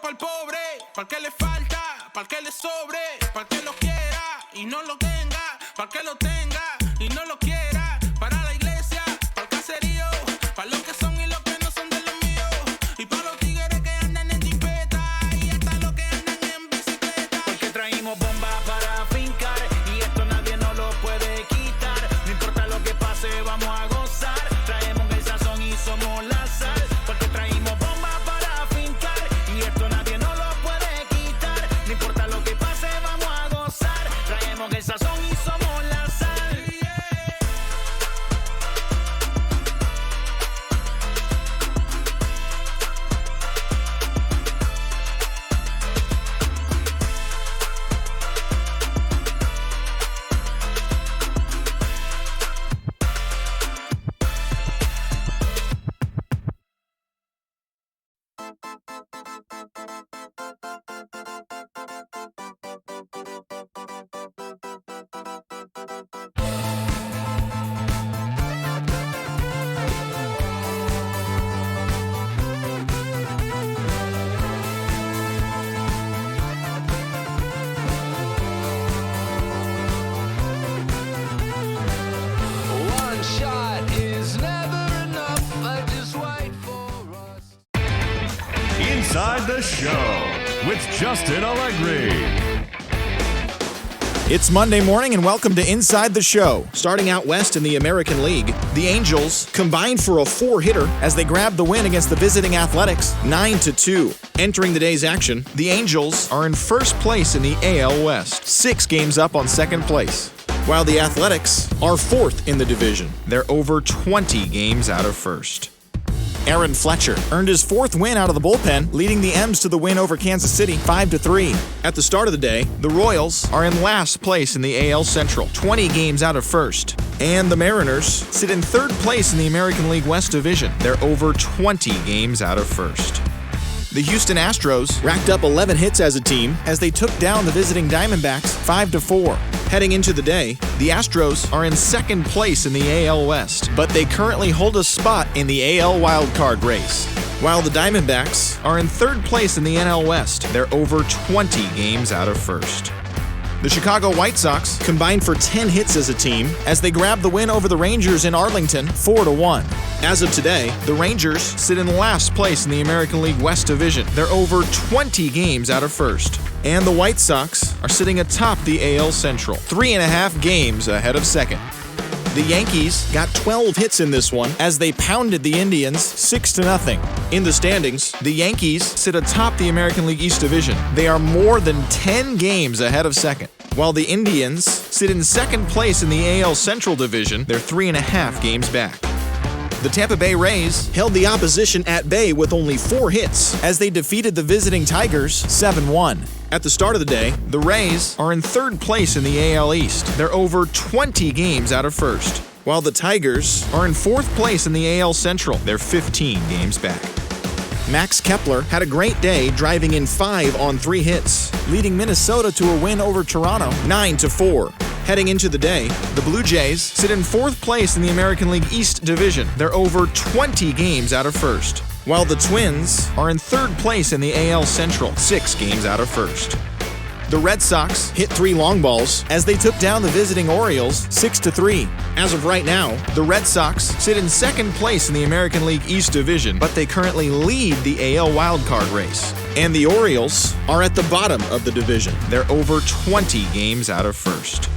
pa'l pobre, pa'l que le falta, pa'l que le sobre, pa'l que lo quiera y no lo tenga, pa'l que lo tenga y no lo quiera, para la iglesia, pa'l caserío, pa'l los que son y los que no son de los míos, y pa' los tigres que andan en jipeta y hasta los que andan en bicicleta. Porque traímos bombas para fincar y esto nadie nos lo puede quitar. No importa lo que pase, vamos a gozar. Traemos el sazón y somos la sal. Porque traímos bombas para fincar y esto nadie nos lo puede quitar. No importa lo que pase, vamos a gozar. Traemos el sazón y somos la sal. One shot is never enough. I just wait for us. Inside the Show with Justin Allegri. It's Monday morning and welcome to Inside the Show. Starting out west in the American League, the Angels combined for a 4-hitter as they grabbed the win against the visiting Athletics 9-2. Entering the day's action, the Angels are in first place in the AL West, 6 games up on second place, while the Athletics are 4th in the division. They're over 20 games out of first. Aaron Fletcher earned his 4th win out of the bullpen, leading the M's to the win over Kansas City 5-3. At the start of the day, the Royals are in last place in the AL Central, 20 games out of first. And the Mariners sit in 3rd place in the American League West Division. They're over 20 games out of first. The Houston Astros racked up 11 hits as a team as they took down the visiting Diamondbacks 5-4. Heading into the day, the Astros are in 2nd place in the AL West, but they currently hold a spot in the AL wildcard race. While the Diamondbacks are in 3rd place in the NL West, they're over 20 games out of first. The Chicago White Sox combined for 10 hits as a team as they grabbed the win over the Rangers in Arlington 4-1. As of today, the Rangers sit in last place in the American League West Division. They're over 20 games out of first. And the White Sox are sitting atop the AL Central, 3.5 games ahead of second. The Yankees got 12 hits in this one as they pounded the Indians 6-0. In the standings, the Yankees sit atop the American League East Division. They are more than 10 games ahead of second, while the Indians sit in 2nd place in the AL Central Division. They're 3.5 games back. The Tampa Bay Rays held the opposition at bay with only 4 hits as they defeated the visiting Tigers 7-1. At the start of the day, the Rays are in 3rd place in the AL East. They're over 20 games out of first, while the Tigers are in 4th place in the AL Central. They're 15 games back. Max Kepler had a great day, driving in 5 on 3 hits, leading Minnesota to a win over Toronto 9-4. Heading into the day, the Blue Jays sit in 4th place in the American League East Division. They're over 20 games out of first, while the Twins are in 3rd place in the AL Central, 6 games out of first. The Red Sox hit 3 long balls as they took down the visiting Orioles 6-3. As of right now, the Red Sox sit in 2nd place in the American League East Division, but they currently lead the AL wildcard race. And the Orioles are at the bottom of the division. They're over 20 games out of first.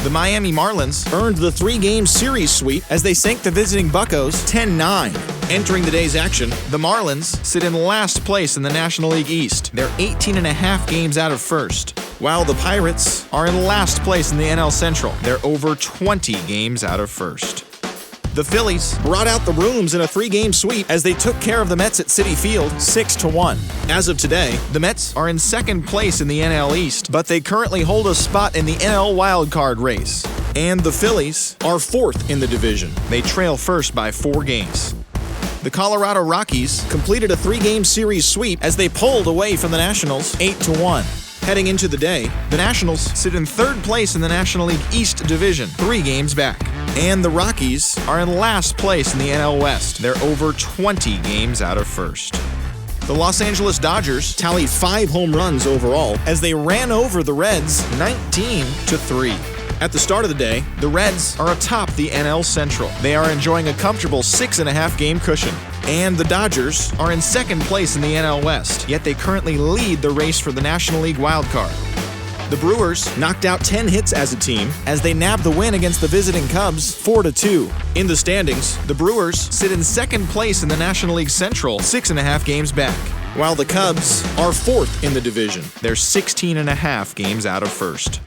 The Miami Marlins earned the 3-game series sweep as they sank the visiting Buccos 10-9. Entering the day's action, the Marlins sit in last place in the National League East. They're 18.5 games out of first, while the Pirates are in last place in the NL Central. They're over 20 games out of first. The Phillies brought out the rooms in a 3-game sweep as they took care of the Mets at Citi Field 6-1. As of today, the Mets are in 2nd place in the NL East, but they currently hold a spot in the NL wildcard race. And the Phillies are 4th in the division. They trail first by 4 games. The Colorado Rockies completed a 3-game series sweep as they pulled away from the Nationals 8-1. Heading into the day, the Nationals sit in 3rd place in the National League East Division, 3 games back. And the Rockies are in last place in the NL West. They're over 20 games out of first. The Los Angeles Dodgers tallied 5 home runs overall as they ran over the Reds 19-3. At the start of the day, the Reds are atop the NL Central. They are enjoying a comfortable 6.5 game cushion. And the Dodgers are in second place in the NL West, yet they currently lead the race for the National League wildcard. The Brewers knocked out 10 hits as a team as they nabbed the win against the visiting Cubs 4-2. In the standings, the Brewers sit in second place in the National League Central, 6.5 games back, while the Cubs are fourth in the division. They're 16.5 games out of first.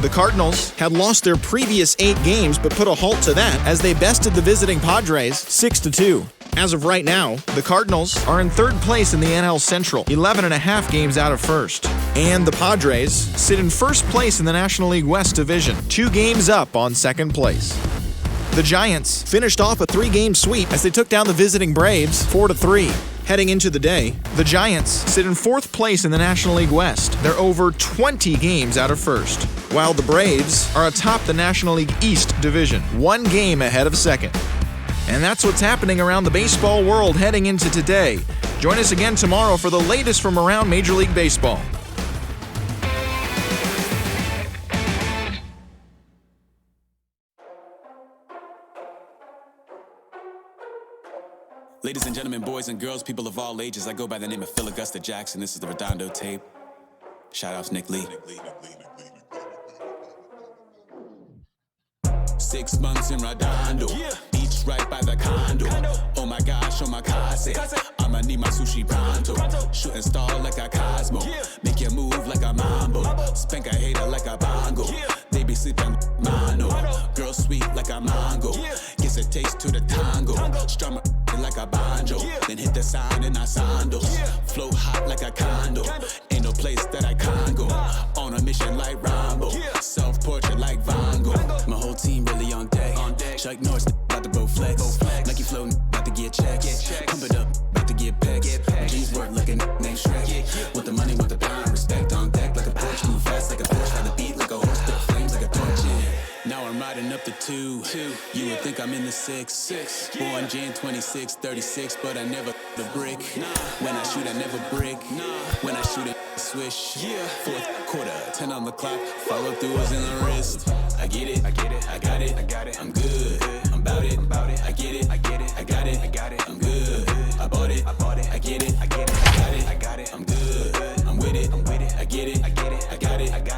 The Cardinals had lost their previous 8 games but put a halt to that as they bested the visiting Padres 6-2. As of right now, the Cardinals are in third place in the NL Central, 11.5 games out of first. And the Padres sit in first place in the National League West Division, 2 games up on second place. The Giants finished off a 3-game sweep as they took down the visiting Braves 4-3. Heading into the day, the Giants sit in fourth place in the National League West. They're over 20 games out of first, while the Braves are atop the National League East Division, 1 game ahead of second. And that's what's happening around the baseball world heading into today. Join us again tomorrow for the latest from around Major League Baseball. Ladies and gentlemen, boys and girls, people of all ages, I go by the name of Phil Augusta Jackson. This is the Redondo tape. Shout out to Nick Lee. 6 months in Redondo, beach right by the condo. Oh my gosh, I'ma need my sushi pronto. Shooting star like a Cosmo, make you move like a mambo. Spank a hater like a bongo. They be sleeping mano. Girl sweet like a mango, gets a taste to the tango. Strum like a banjo, then hit the sign in our sandals. Flow hot like a condo, ain't no place that I can't go. On a mission like Rambo, self-portrait like Van Gogh. My whole team really on deck. Chuck Norris about to go flex. Nike floating, about to get checks. Pump it up, about to get pegs. Jeans work looking name Shrek. With the money, with the pound, respect on deck like a Porsche. Move fast like a Porsche, by the beat like a horse. Spit flames like a torch. Now I'm riding up the 2. You would think I'm in the 6. Born Jan 26, 36, but I never the brick. When I shoot, I never brick. When I shoot, it swish. Fourth quarter, 10 on the clock. Follow through is in the wrist. I get it, I got it, I'm good, I'm about it, I get it, I got it, I'm good, I bought it, I get it, I got it, I'm good, I'm with it, I get it, I got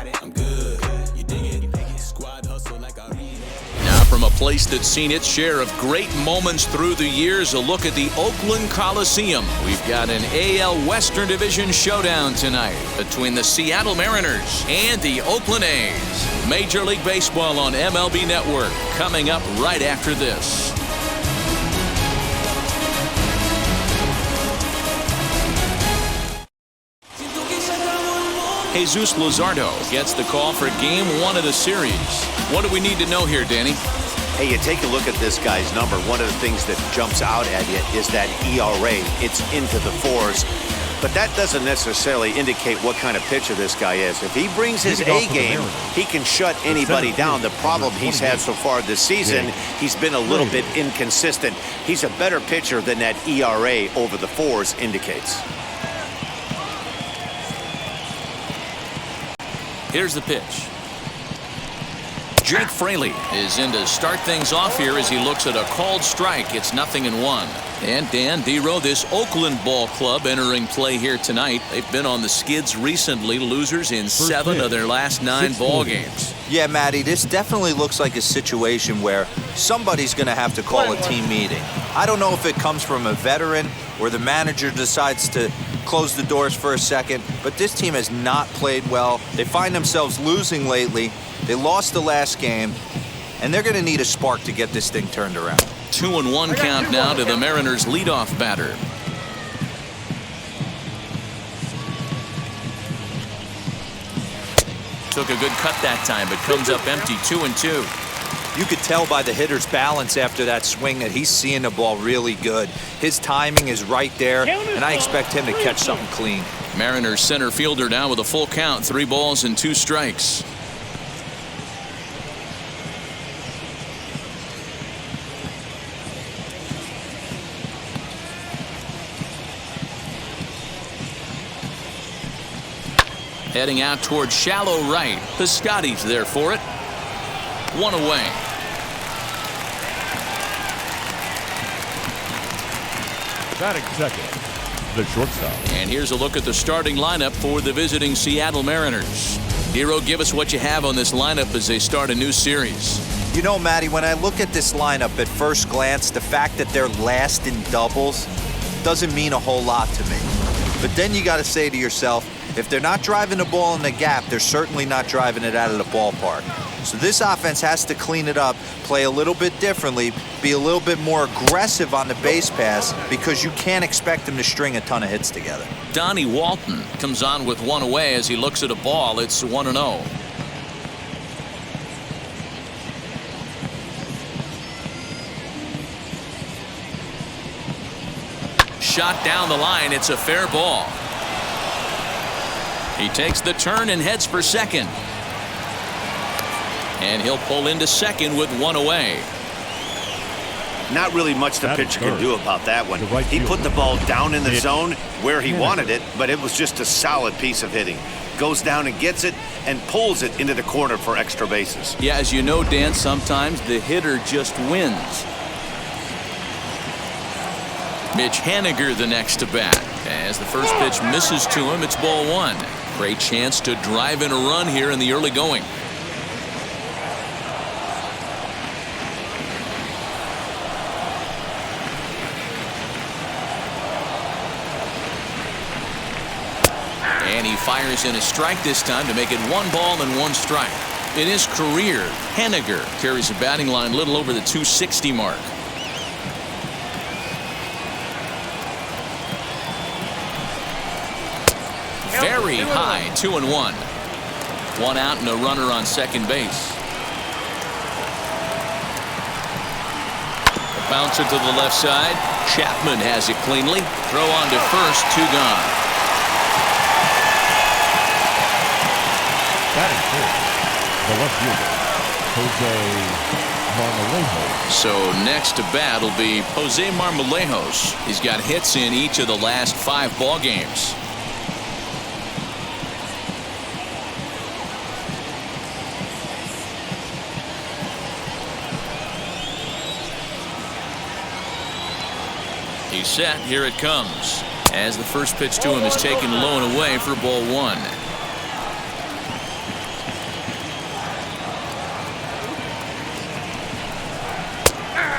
it, I'm good, you dig it, squad hustle like I read. Now from a place that's seen its share of great moments through the years, a look at the Oakland Coliseum. We've got an AL Western Division showdown tonight between the Seattle Mariners and the Oakland A's. Major League Baseball on MLB Network coming up right after this. Jesus Luzardo gets the call for Game 1 of the series. What do we need to know here, Danny? Hey, you take a look at this guy's number. One of the things that jumps out at you is that ERA. It's into the 4s. But that doesn't necessarily indicate what kind of pitcher this guy is. If he brings his A game, he can shut anybody down. The problem he's had so far this season, he's been a little bit inconsistent. He's a better pitcher than that ERA over the 4s indicates. Here's the pitch. Jake Fraley is in to start things off here as he looks at a called strike. It's 0-1. And Dan Dero, this Oakland ball club entering play here tonight. They've been on the skids recently, losers in 7 of their last 9 ball games. Yeah, Matty, this definitely looks like a situation where somebody's going to have to call a team meeting. I don't know if it comes from a veteran or the manager decides to close the doors for a second, but this team has not played well. They find themselves losing lately. They lost the last game, and they're going to need a spark to get this thing turned around. 2-1 count now to the Mariners' leadoff batter. Took a good cut that time, but comes up empty. 2-2. You could tell by the hitter's balance after that swing that he's seeing the ball really good. His timing is right there, and I expect him to catch something clean. Mariners center fielder now with a full count, 3 balls and 2 strikes. Heading out towards shallow right. Piscotty's there for it. One away. Batting second, the shortstop. And here's a look at the starting lineup for the visiting Seattle Mariners. Hero, give us what you have on this lineup as they start a new series. You know, Matty, when I look at this lineup at first glance, the fact that they're last in doubles doesn't mean a whole lot to me. But then you got to say to yourself, if they're not driving the ball in the gap, they're certainly not driving it out of the ballpark. So this offense has to clean it up, play a little bit differently, be a little bit more aggressive on the base pass, because you can't expect them to string a ton of hits together. Donnie Walton comes on with one away as he looks at a ball. It's 1-0. Shot down the line. It's a fair ball. He takes the turn and heads for second. And he'll pull into second with one away. Not really much the pitcher can do about that one. He put the ball down in the zone where he wanted it, but it was just a solid piece of hitting. Goes down and gets it and pulls it into the corner for extra bases. Yeah, as you know, Dan, sometimes the hitter just wins. Mitch Haniger the next to bat. As the first pitch misses to him, it's ball one. Great chance to drive in a run here in the early going. And he fires in a strike this time to make it 1 ball and 1 strike. In his career, Haniger carries a batting line little over the 260 mark. Very high, 2-1. 1 out and a runner on second base. A bouncer to the left side. Chapman has it cleanly. Throw on to first, 2 gone. Batting first, the left fielder, Jose Marmolejo. So next to bat will be Jose Marmolejos. He's got hits in each of the last 5 ball games. He's set. Here it comes. As the first pitch to him is taken low and away for ball 1.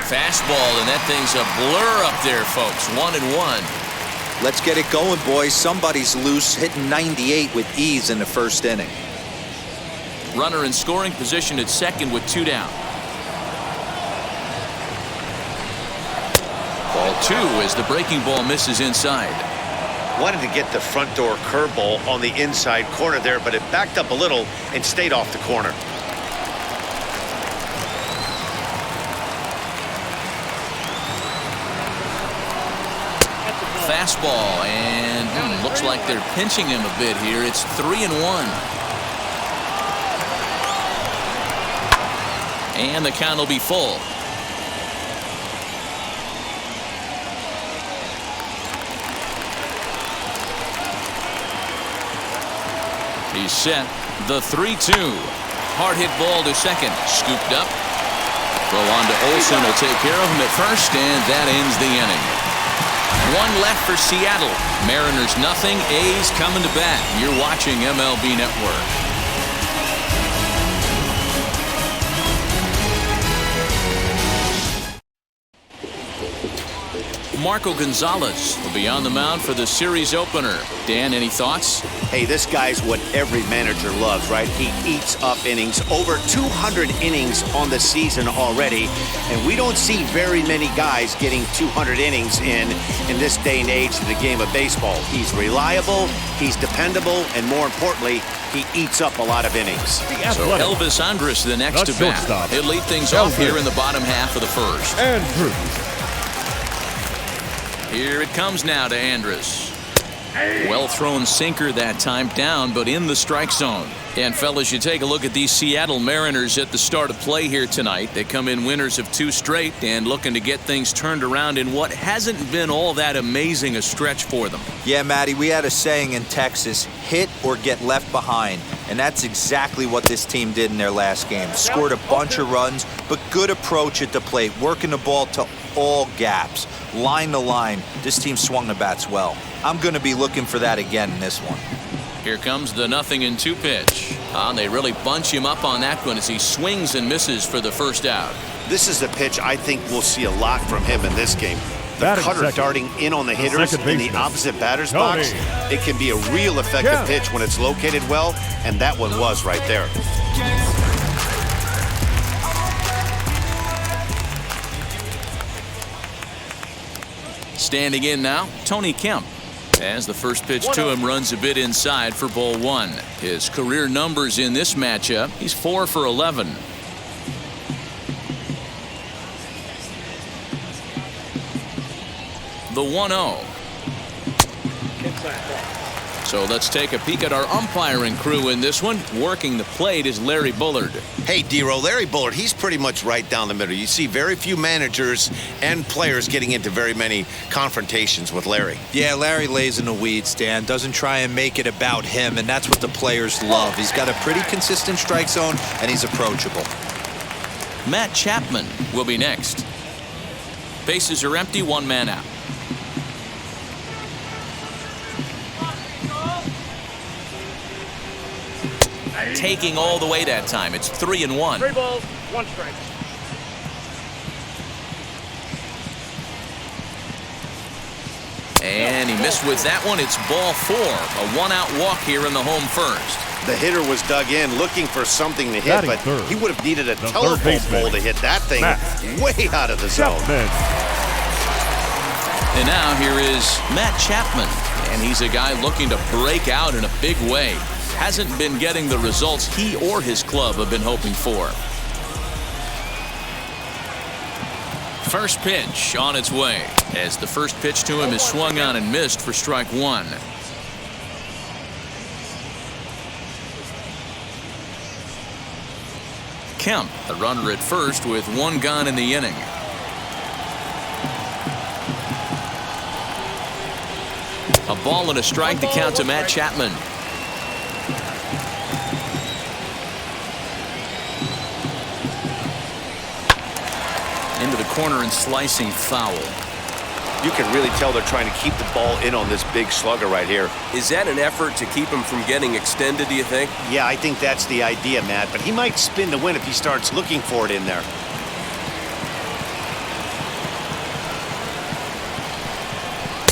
Fastball, and that thing's a blur up there, folks. 1-1. Let's get it going, boys. Somebody's loose, hitting 98 with ease in the first inning. Runner in scoring position at second with 2 down. Ball 2 as the breaking ball misses inside. Wanted to get the front door curveball on the inside corner there, but it backed up a little and stayed off the corner. Fastball, and looks like they're pinching him a bit here. It's 3-1. And the count will be full. He's set. The 3-2. Hard hit ball to second. Scooped up. Throw on to Olsen will take care of him at first, and that ends the inning. 1 left for Seattle. Mariners nothing. A's coming to bat. You're watching MLB Network. Marco Gonzalez will be on the mound for the series opener. Dan, any thoughts? Hey, this guy's what every manager loves, right? He eats up innings. Over 200 innings on the season already. And we don't see very many guys getting 200 innings in this day and age of the game of baseball. He's reliable, he's dependable, and more importantly, he eats up a lot of innings. So Elvis Andrus the next to bat. He'll lead things off here in the bottom half of the first. Andrus. Here it comes now to Andrus. Well thrown sinker that time, down but in the strike zone. And fellas, you take a look at these Seattle Mariners at the start of play here tonight. They come in winners of 2 straight and looking to get things turned around in what hasn't been all that amazing a stretch for them. Yeah, Matty, we had a saying in Texas, hit or get left behind. And that's exactly what this team did in their last game. Scored a bunch of runs, but good approach at the plate, working the ball to all gaps, line to line. This team swung the bats well. I'm going to be looking for that again in this one. Here comes the 0-2 pitch. They really bunch him up on that one as he swings and misses for the first out. This is a pitch I think we'll see a lot from him in this game. The Batting cutter second. darting in on the hitters Second in the baseman. opposite batter's Tony. box. It can be a real effective Yeah. pitch when it's located well, and that one was right there. Standing in now, Tony Kemp. As the first pitch to him runs a bit inside for ball 1. His career numbers in this matchup, he's 4 for 11. The 1-0. So let's take a peek at our umpiring crew in this one. Working the plate is Larry Bullard. Hey, D-Roll, Larry Bullard, he's pretty much right down the middle. You see very few managers and players getting into very many confrontations with Larry. Yeah, Larry lays in the weeds, Dan. Doesn't try and make it about him, and that's what the players love. He's got a pretty consistent strike zone, and he's approachable. Matt Chapman will be next. Bases are empty, 1 man out. Taking all the way that time. It's 3-1. 3 balls, 1 strike. And he missed with that one. It's ball 4. A 1-out walk here in the home first. The hitter was dug in looking for something to hit, Batting but third. he would have needed a The telephone third baseman. pole to hit that thing Matt way out of the zone. Chapman. And now here is Matt Chapman. And he's a guy looking to break out in a big way. Hasn't been getting the results he or his club have been hoping for. First pitch on its way as the first pitch to him is swung on and missed for strike 1. Kemp, the runner at first with 1 gone in the inning. A ball and a strike to count to Matt Chapman. Into the corner and slicing foul. You can really tell they're trying to keep the ball in on this big slugger right here. Is that an effort to keep him from getting extended, do you think? Yeah, I think that's the idea, Matt, but he might spin to win if he starts looking for it in there.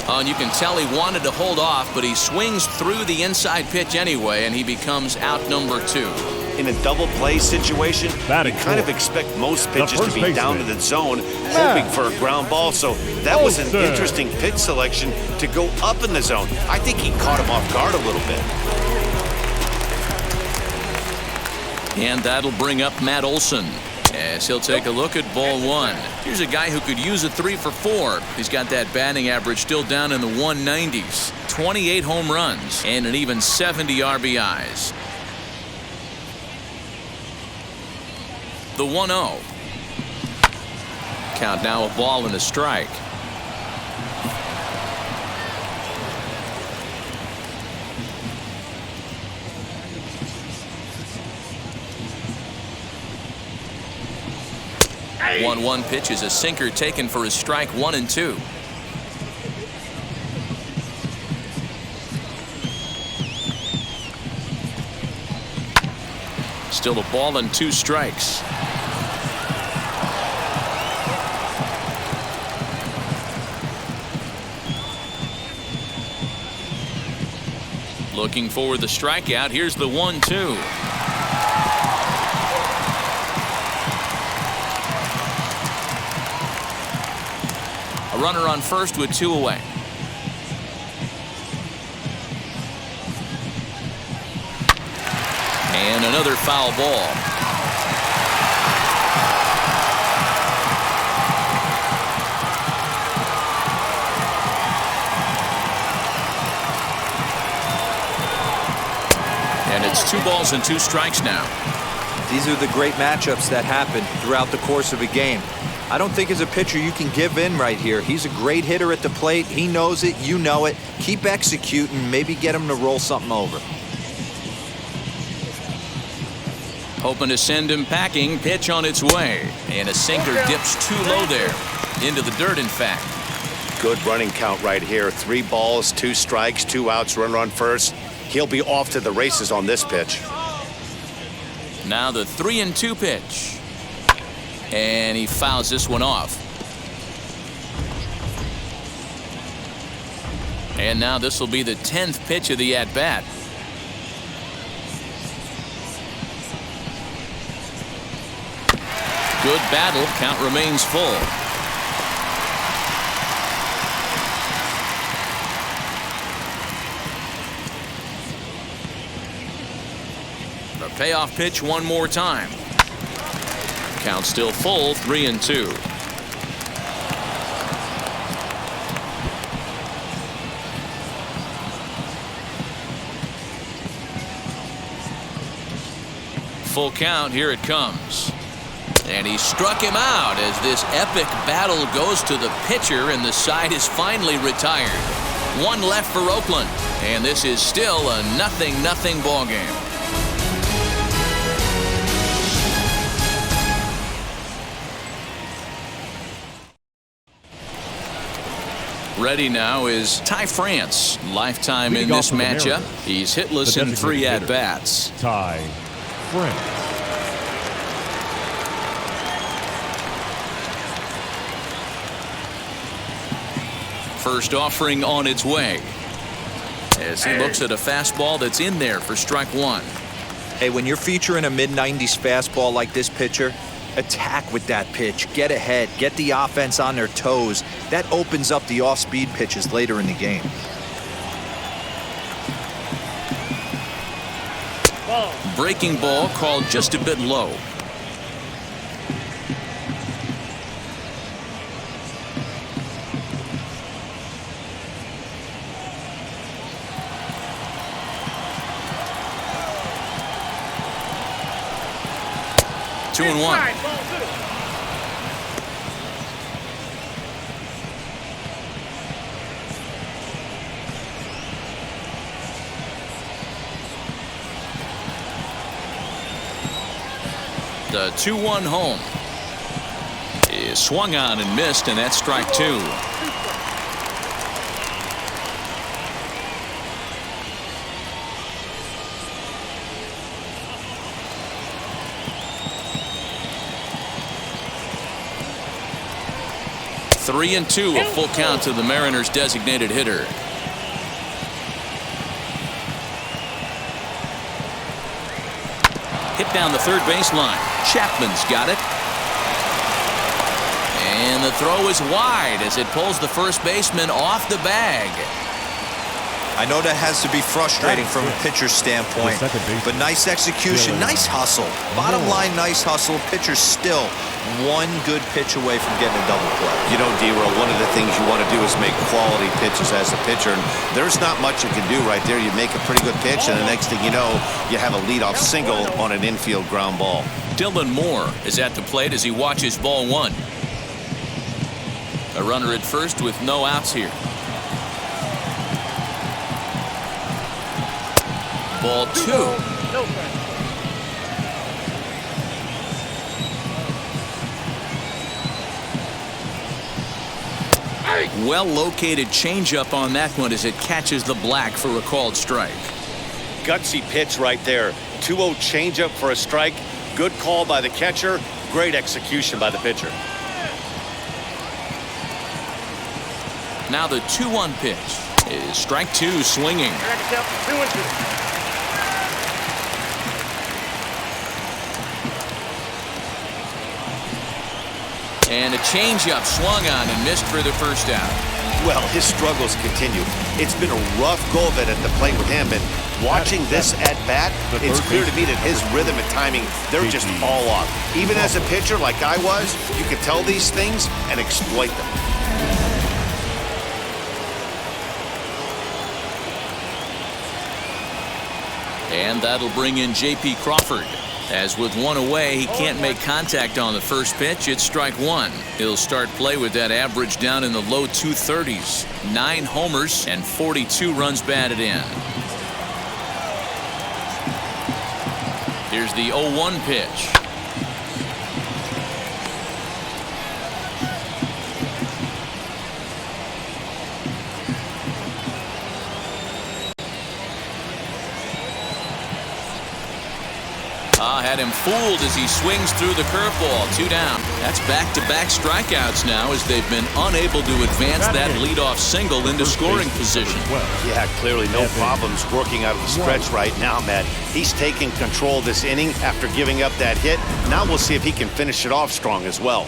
And you can tell he wanted to hold off, but he swings through the inside pitch anyway, and he becomes out number 2. In a double play situation, Batting you kind of fourth. expect most The pitches to first be down to baseman. the zone, hoping for a ground ball. So that was an Olsen. interesting pitch selection to go up in the zone. I think he caught him off guard a little bit. And that'll bring up Matt Olson as he'll take a look at ball 1. Here's a guy who could use a 3 for 4. He's got that batting average still down in the 190s. 28 home runs and an even 70 RBIs. The 1-0. Count now, a ball and a strike. Hey. 1-1 pitch is a sinker taken for his strike 1 and 2. Still a ball and 2 strikes. Looking for the strikeout. Here's the 1-2. A runner on first with 2 away. And another foul ball. And it's 2 balls and 2 strikes now. These are the great matchups that happen throughout the course of a game. I don't think as a pitcher you can give in right here. He's a great hitter at the plate. He knows it. You know it. Keep executing. Maybe get him to roll something over. Hoping to send him packing. Pitch on its way. And a sinker dips too low there. Into the dirt, in fact. Good running count right here. 3 balls, 2 strikes, 2 outs, runner on first. He'll be off to the races on this pitch. Now the 3-2 pitch. And he fouls this one off. And now this will be the 10th pitch of the at-bat. Good battle. Count remains full. The payoff pitch one more time. Count still full, 3-2. Full count, here it comes. And he struck him out as this epic battle goes to the pitcher, and the side is finally retired. 1 left for Oakland, and this is still a 0-0 ball game. Ready now is Ty France. Lifetime in this matchup. He's hitless in 3 at-bats. Ty France. First offering on its way. As he looks at a fastball that's in there for strike 1. Hey, when you're featuring a mid-90s fastball like this pitcher, attack with that pitch. Get ahead. Get the offense on their toes. That opens up the off-speed pitches later in the game. Breaking ball called just a bit low. Two and 1. The 2-1 home is swung on and missed, and that's strike 2. Three and 2, a full count to the Mariners' designated hitter. Hit down the third baseline. Chapman's got it. And the throw is wide as it pulls the first baseman off the bag. I know that has to be frustrating from a pitcher's standpoint, but nice execution, nice hustle. Bottom line, nice hustle. Pitcher's still 1 good pitch away from getting a double play. You know, D-Roll, one of the things you want to do is make quality pitches as a pitcher, and there's not much you can do right there. You make a pretty good pitch, and the next thing you know, you have a leadoff single on an infield ground ball. Dylan Moore is at the plate as he watches ball 1. A runner at first with no outs here. Ball 2. Well-located changeup on that one as it catches the black for a called strike. Gutsy pitch right there. 2-0 changeup for a strike. Good call by the catcher. Great execution by the pitcher. Now the 2-1 pitch is strike 2 swinging. And a changeup swung on and missed for the first out. Well, his struggles continue. It's been a rough go of it at the plate with him, and watching this at-bat, it's clear to me that his rhythm and timing, they're just all off. Even as a pitcher like I was, you can tell these things and exploit them. And And that'll bring in J.P. Crawford. As with one away, he can't make contact on the first pitch. It's strike one. He'll start play with that average down in the low 230s. 9 homers and 42 runs batted in. Here's the 0-1 pitch. Had him fooled as he swings through the curveball. 2 down. That's back-to-back strikeouts now as they've been unable to advance that leadoff single into scoring position. Yeah, clearly no problems working out of the stretch right now, Matt. He's taking control of this inning after giving up that hit. Now we'll see if he can finish it off strong as well.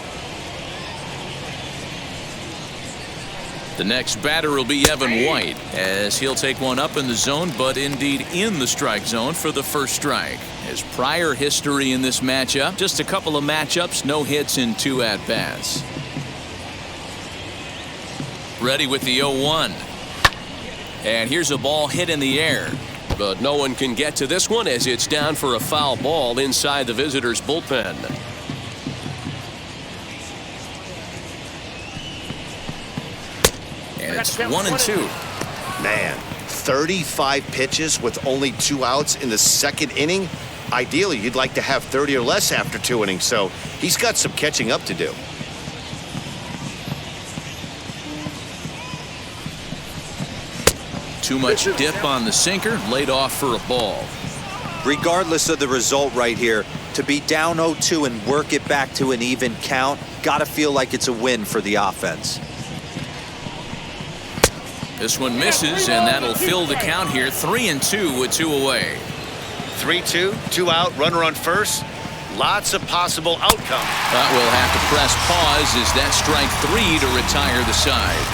The next batter will be Evan White, as he'll take one up in the zone, but indeed in the strike zone for the first strike. His prior history in this matchup, just a couple of matchups, no hits in 2 at-bats. Ready with the 0-1. And here's a ball hit in the air. But no one can get to this one as it's down for a foul ball inside the visitors' bullpen. And it's 1-2. Man, 35 pitches with only 2 outs in the second inning. Ideally, you'd like to have 30 or less after 2 innings, so he's got some catching up to do. Too much dip on the sinker, laid off for a ball. Regardless of the result right here, to be down 0-2 and work it back to an even count, gotta feel like it's a win for the offense. This one misses, and that'll fill the count here. 3-2 with 2 away. 3-2, 2 out, runner on first. Lots of possible outcomes. But we'll have to press pause as that strike 3 to retire the side.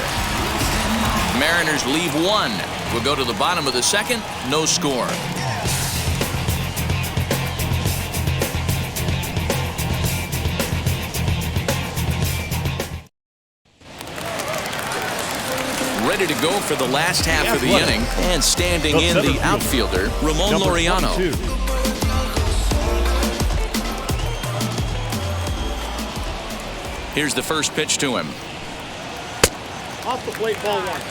Mariners leave 1. We'll go to the bottom of the second. No score. Ready to go for the last half of the inning, and standing in the outfielder, Ramon Laureano. Here's the first pitch to him. Off the plate, ball 1.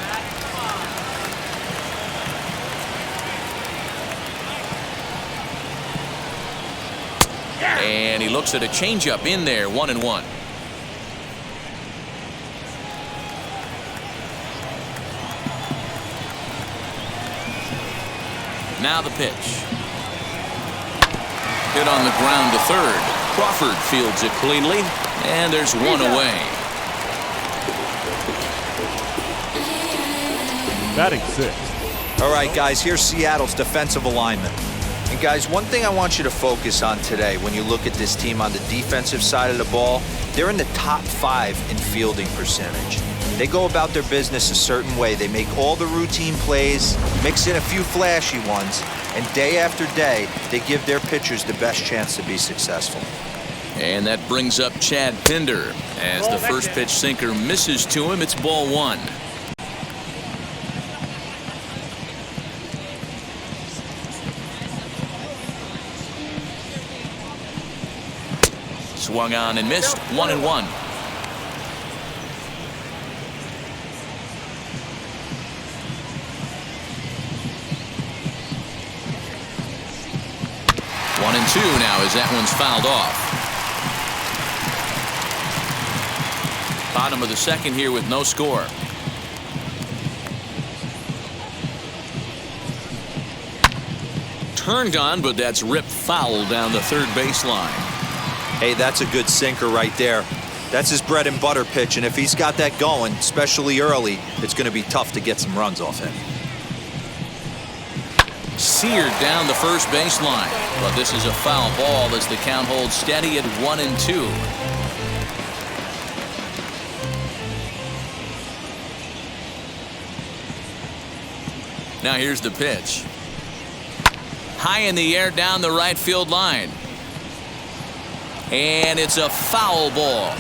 And he looks at a changeup in there, 1-1. Now the pitch. Hit on the ground to third. Crawford fields it cleanly, and there's 1 away. Batting 6. All right, guys, here's Seattle's defensive alignment. And guys, one thing I want you to focus on today when you look at this team on the defensive side of the ball, they're in the top 5 in fielding percentage. They go about their business a certain way. They make all the routine plays, mix in a few flashy ones, and day after day, they give their pitchers the best chance to be successful. And that brings up Chad Pinder. As the first pitch sinker misses to him, it's ball 1. Swung on and missed, 1-1. One and 2 now as that one's fouled off. Bottom of the second here with no score. Turned on, but that's ripped foul down the third baseline. Hey, that's a good sinker right there. That's his bread and butter pitch, and if he's got that going, especially early, it's going to be tough to get some runs off him. Seared down the first baseline, but this is a foul ball as the count holds steady at 1-2. Now here's the pitch. High in the air down the right field line. And it's a foul ball.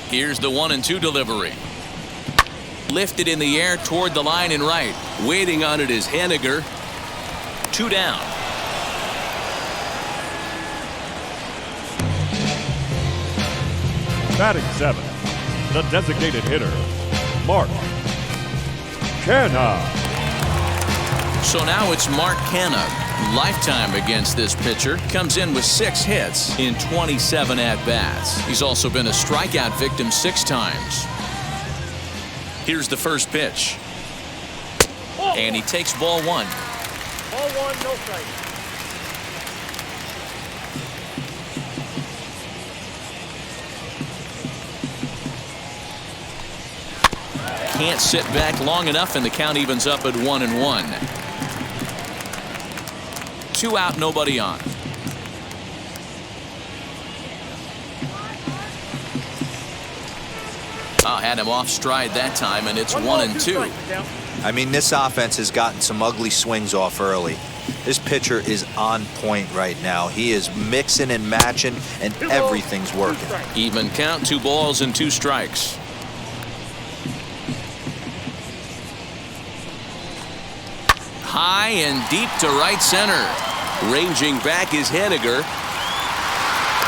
Here's the 1-2 delivery. lifted in the air toward the line and right. Waiting on it is Henniger. 2 down. Batting 7, the designated hitter, Mark Canha. So now it's Mark Canha. Lifetime against this pitcher. Comes in with 6 hits in 27 at-bats. He's also been a strikeout victim 6 times. Here's the first pitch. And he takes ball 1. Ball 1, no strike. Can't sit back long enough, and the count evens up at 1-1. 2 out, nobody on. Had him off stride that time, and it's 1-2. I mean, this offense has gotten some ugly swings off early. This pitcher is on point right now. He is mixing and matching, and everything's working. Even count, 2 balls and 2 strikes. High and deep to right center. Ranging back is Henniger.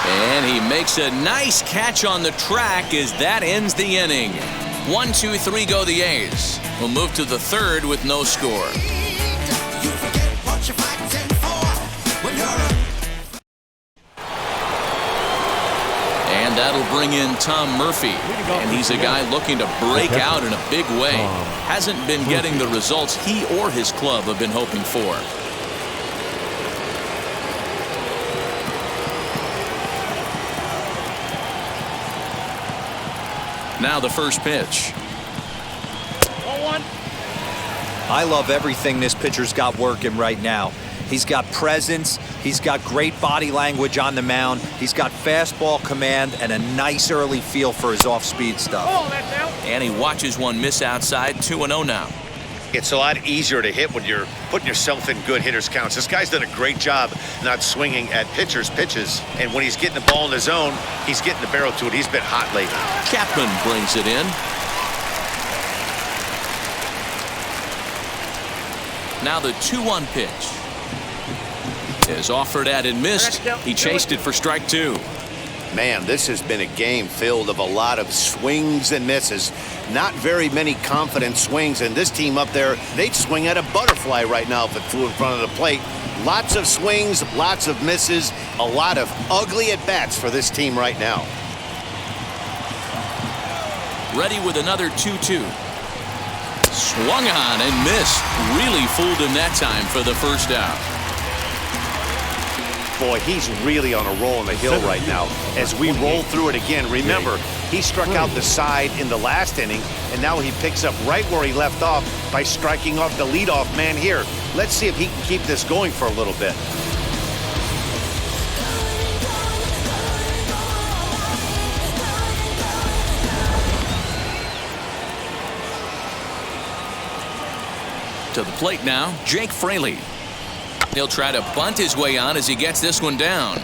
And he makes a nice catch on the track as that ends the inning. 1, 2, 3 go the A's. We'll move to the 3rd with no score. And that'll bring in Tom Murphy. And he's a guy looking to break out in a big way. Hasn't been getting the results he or his club have been hoping for. Now the first pitch. I love everything this pitcher's got working right now. He's got presence. He's got great body language on the mound. He's got fastball command and a nice early feel for his off-speed stuff. And he watches one miss outside. 2-0 now. It's a lot easier to hit when you're putting yourself in good hitters' counts. This guy's done a great job not swinging at pitchers' pitches. And when he's getting the ball in the zone, he's getting the barrel to it. He's been hot lately. Chapman brings it in. Now the 2-1 pitch. Is offered at and missed. He chased it for strike 2. Man, this has been a game filled of a lot of swings and misses. Not very many confident swings, and this team up there, they'd swing at a butterfly right now if it flew in front of the plate. Lots of swings, lots of misses, a lot of ugly at-bats for this team right now. Ready with another 2-2. Swung on and missed. Really fooled him that time for the first out. Boy, he's really on a roll on the hill right now. As we roll through it again, remember, he struck out the side in the last inning, and now he picks up right where he left off by striking off the leadoff man here. Let's see if he can keep this going for a little bit. To the plate now, Jake Fraley. He'll try to bunt his way on as he gets this one down.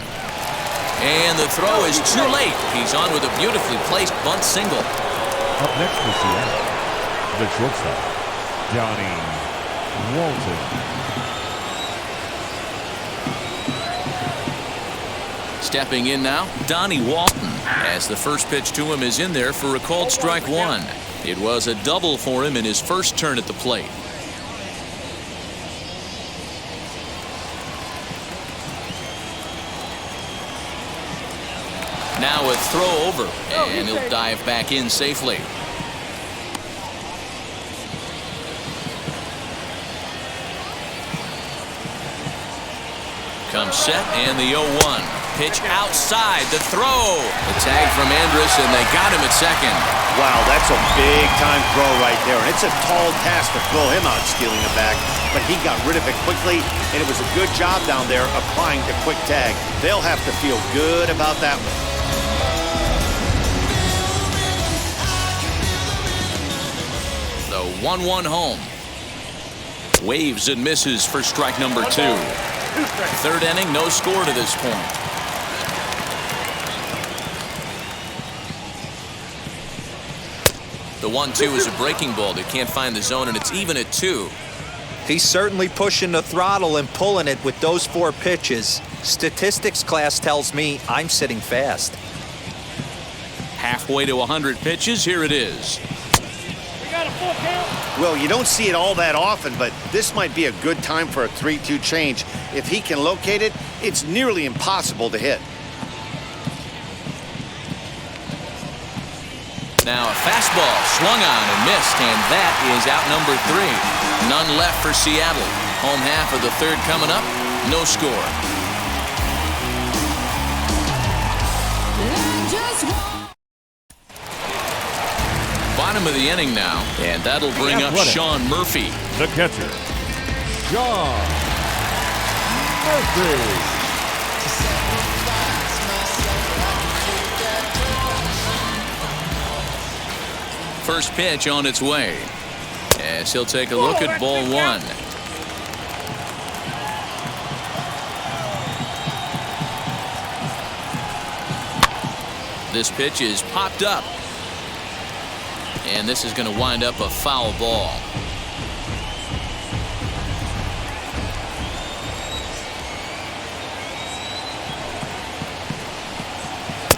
And the throw is too late. He's on with a beautifully placed bunt single. Up next for Seattle, the shortstop, Johnny Walton. Stepping in now, Donnie Walton, as the first pitch to him is in there for a called strike 1. It was a double for him in his first turn at the plate. Now a throw over, and he'll dive back in safely. Comes set, and the 0-1. Pitch outside, the throw. The tag from Andrus, and they got him at second. Wow, that's a big-time throw right there, and it's a tall task to throw him out stealing it back, but he got rid of it quickly, and it was a good job down there applying the quick tag. They'll have to feel good about that one. The 1-1 home. Waves and misses for strike number 2. Third inning, no score to this point. The 1-2 is a breaking ball. They can't find the zone, and it's even at 2. He's certainly pushing the throttle and pulling it with those 4 pitches. Statistics class tells me I'm sitting fast. Halfway to 100 pitches. Here it is. We got a full count. Well, you don't see it all that often, but this might be a good time for a 3-2 change. If he can locate it, it's nearly impossible to hit. Now a fastball swung on and missed, and that is out number 3. None left for Seattle. Home half of the 3rd coming up. No score. Bottom of the inning now, and that'll bring up Sean Murphy. The catcher, Sean Murphy. First pitch on its way, as he'll take a look at ball 1. This pitch is popped up, and this is going to wind up a foul ball.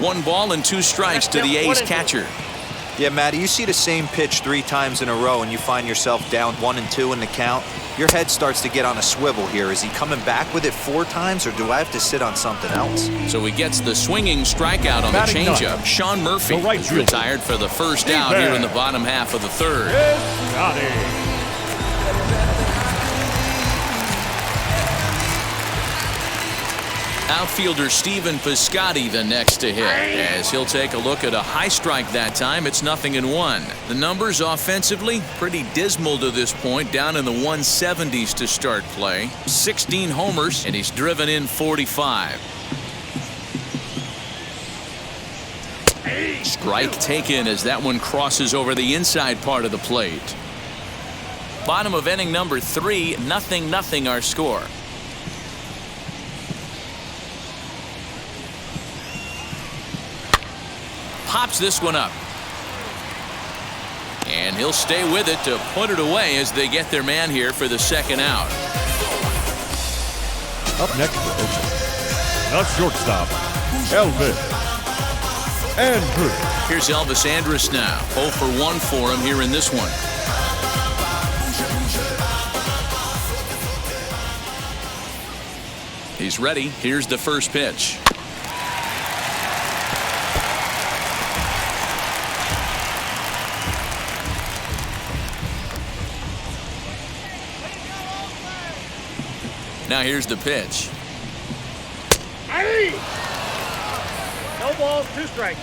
One ball and 2 strikes to the A's catcher. Yeah, Matty, you see the same pitch 3 times in a row and you find yourself down 1-2 in the count. Your head starts to get on a swivel here. Is he coming back with it 4 times, or do I have to sit on something else? So he gets the swinging strikeout on the changeup. Sean Murphy is retired for the first out here in the bottom half of the 3rd. Outfielder Steven Piscotty the next to hit, as he'll take a look at a high strike that time. It's 0-1. The numbers offensively pretty dismal to this point, down in the 170s to start play. 16 homers, and he's driven in 45. Strike taken as that one crosses over the inside part of the plate. Bottom of inning number 3, 0-0 our score. Pops this one up, and he'll stay with it to put it away as they get their man here for the 2nd out. Up next for Oakland, the shortstop, Elvis Andrus. Here's Elvis Andrus now. 0 for 1 for him here in this one. He's ready. Here's the first pitch. Now here's the pitch. No balls, 2 strikes.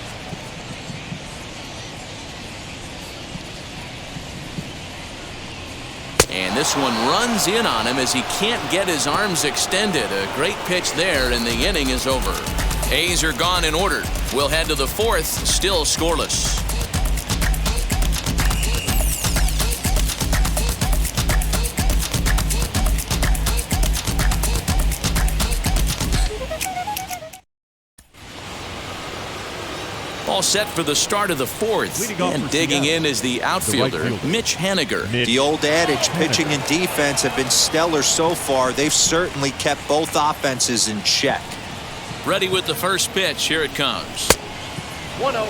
And this one runs in on him as he can't get his arms extended. A great pitch there, and the inning is over. A's are gone in order. We'll head to the 4th, still scoreless. All set for the start of the 4th. And digging in is the outfielder, Mitch Haniger. The old adage, pitching and defense have been stellar so far. They've certainly kept both offenses in check. Ready with the first pitch. Here it comes. 1-0.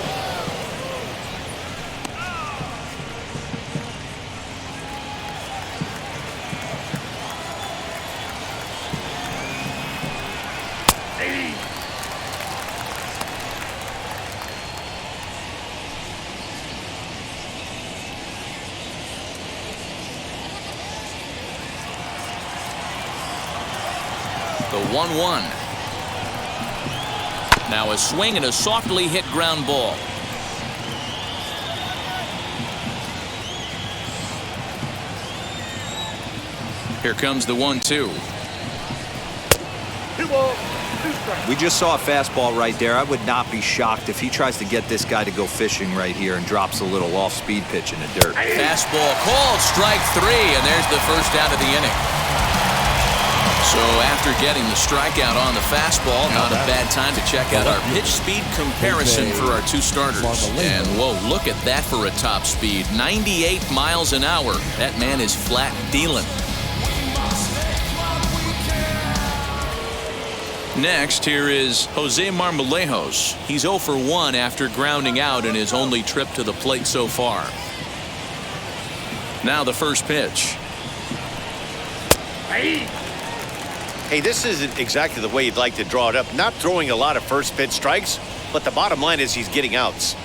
The 1-1. Now a swing and a softly hit ground ball. Here comes the 1-2. 2 balls, 2 strikes. We just saw a fastball right there. I would not be shocked if he tries to get this guy to go fishing right here and drops a little off-speed pitch in the dirt. Fastball called, strike 3, and there's the first out of the inning. So after getting the strikeout on the fastball, not a bad time to check out our pitch speed comparison for our two starters. And whoa, look at that for a top speed. 98 miles an hour. That man is flat dealing. Next, here is Jose Marmolejos. He's 0 for 1 after grounding out in his only trip to the plate so far. Now the first pitch. Hey, this isn't exactly the way you'd like to draw it up. Not throwing a lot of first pitch strikes, but the bottom line is he's getting outs.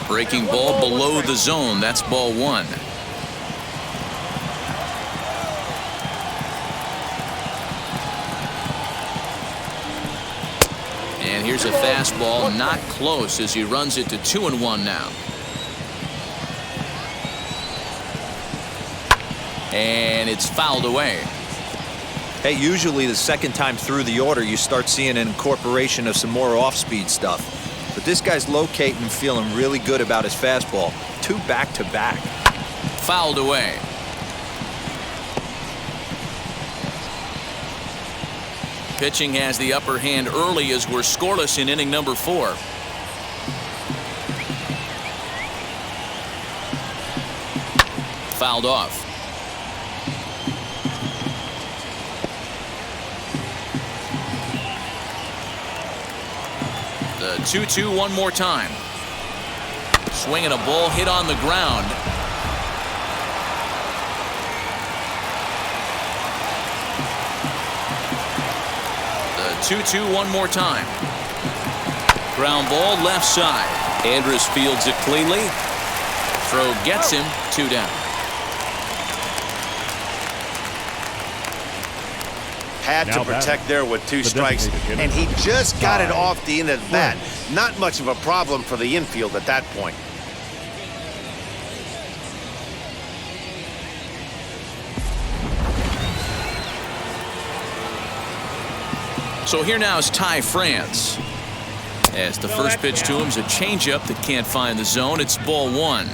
Breaking ball below the zone. That's ball 1. And here's a fastball, not close, as he runs it to 2-1 now. And it's fouled away. Hey, usually the second time through the order, you start seeing an incorporation of some more off-speed stuff. But this guy's locating and feeling really good about his fastball. 2 back-to-back. Fouled away. Pitching has the upper hand early as we're scoreless in inning number 4. Fouled off. The 2-2 one more time. Swinging a ball hit on the ground. The 2-2 one more time. Ground ball left side. Andrus fields it cleanly. Throw gets him. 2 down. Had to protect there with 2 strikes, and he just got it off the end of the bat. Not much of a problem for the infield at that point. So here now is Ty France. As the first pitch to him is a changeup that can't find the zone. It's ball 1.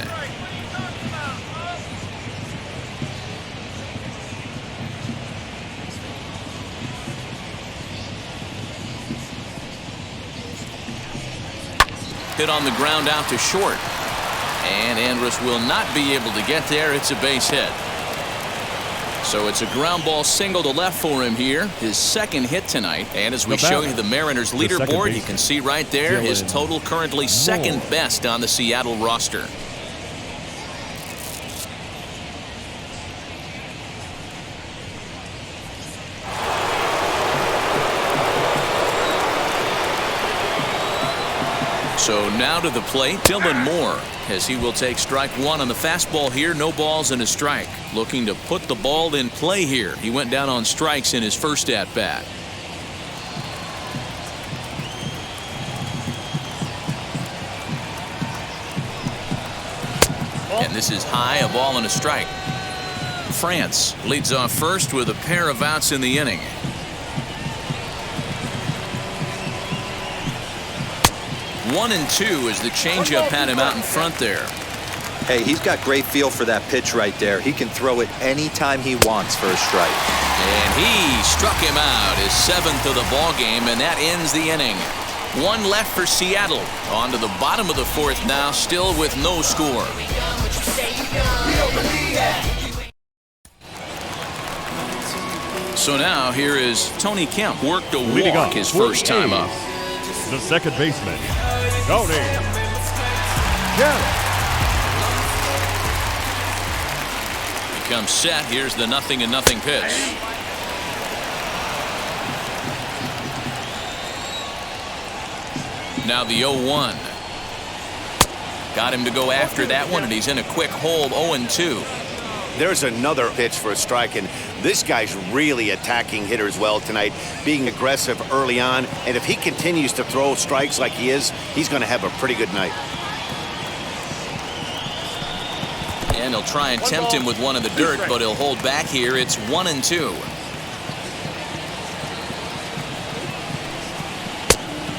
Hit on the ground out to short. And Andrus will not be able to get there. It's a base hit. So it's a ground ball single to left for him here. His second hit tonight. And as we show you the Mariners leaderboard, you can see right there his total currently second best on the Seattle roster. So now to the plate, Dylan Moore, as he will take strike 1 on the fastball here. No balls and a strike. Looking to put the ball in play here. He went down on strikes in his first at-bat. And this is high, a ball and a strike. France leads off first with a pair of outs in the inning. 1-2 as the changeup had him out in front there. Hey, he's got great feel for that pitch right there. He can throw it anytime he wants for a strike. And he struck him out, his 7th of the ball game, and that ends the inning. 1 left for Seattle. On to the bottom of the 4th now, still with no score. So now here is Tony Kemp. Worked a walk his first time up. The second baseman, Tony Kemp. He comes set. Here's the 0-0 pitch. Now the 0-1. Got him to go after that one, and he's in a quick hole. 0-2. There's another pitch for a strike, and this guy's really attacking hitters well tonight, being aggressive early on. And if he continues to throw strikes like he is, he's going to have a pretty good night. And he'll try and tempt him with one in the dirt, but he'll hold back here. It's 1-2.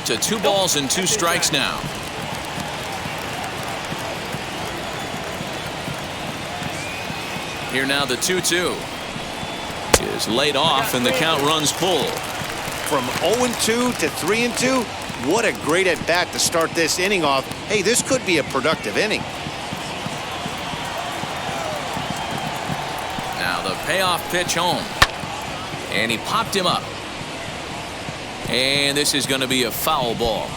To 2 balls and 2 strikes now. Here now the 2-2 is laid off and the count runs full. From 0-2 to 3-2, what a great at bat to start this inning off. Hey, this could be a productive inning. Now the payoff pitch home, and he popped him up, and this is going to be a foul ball.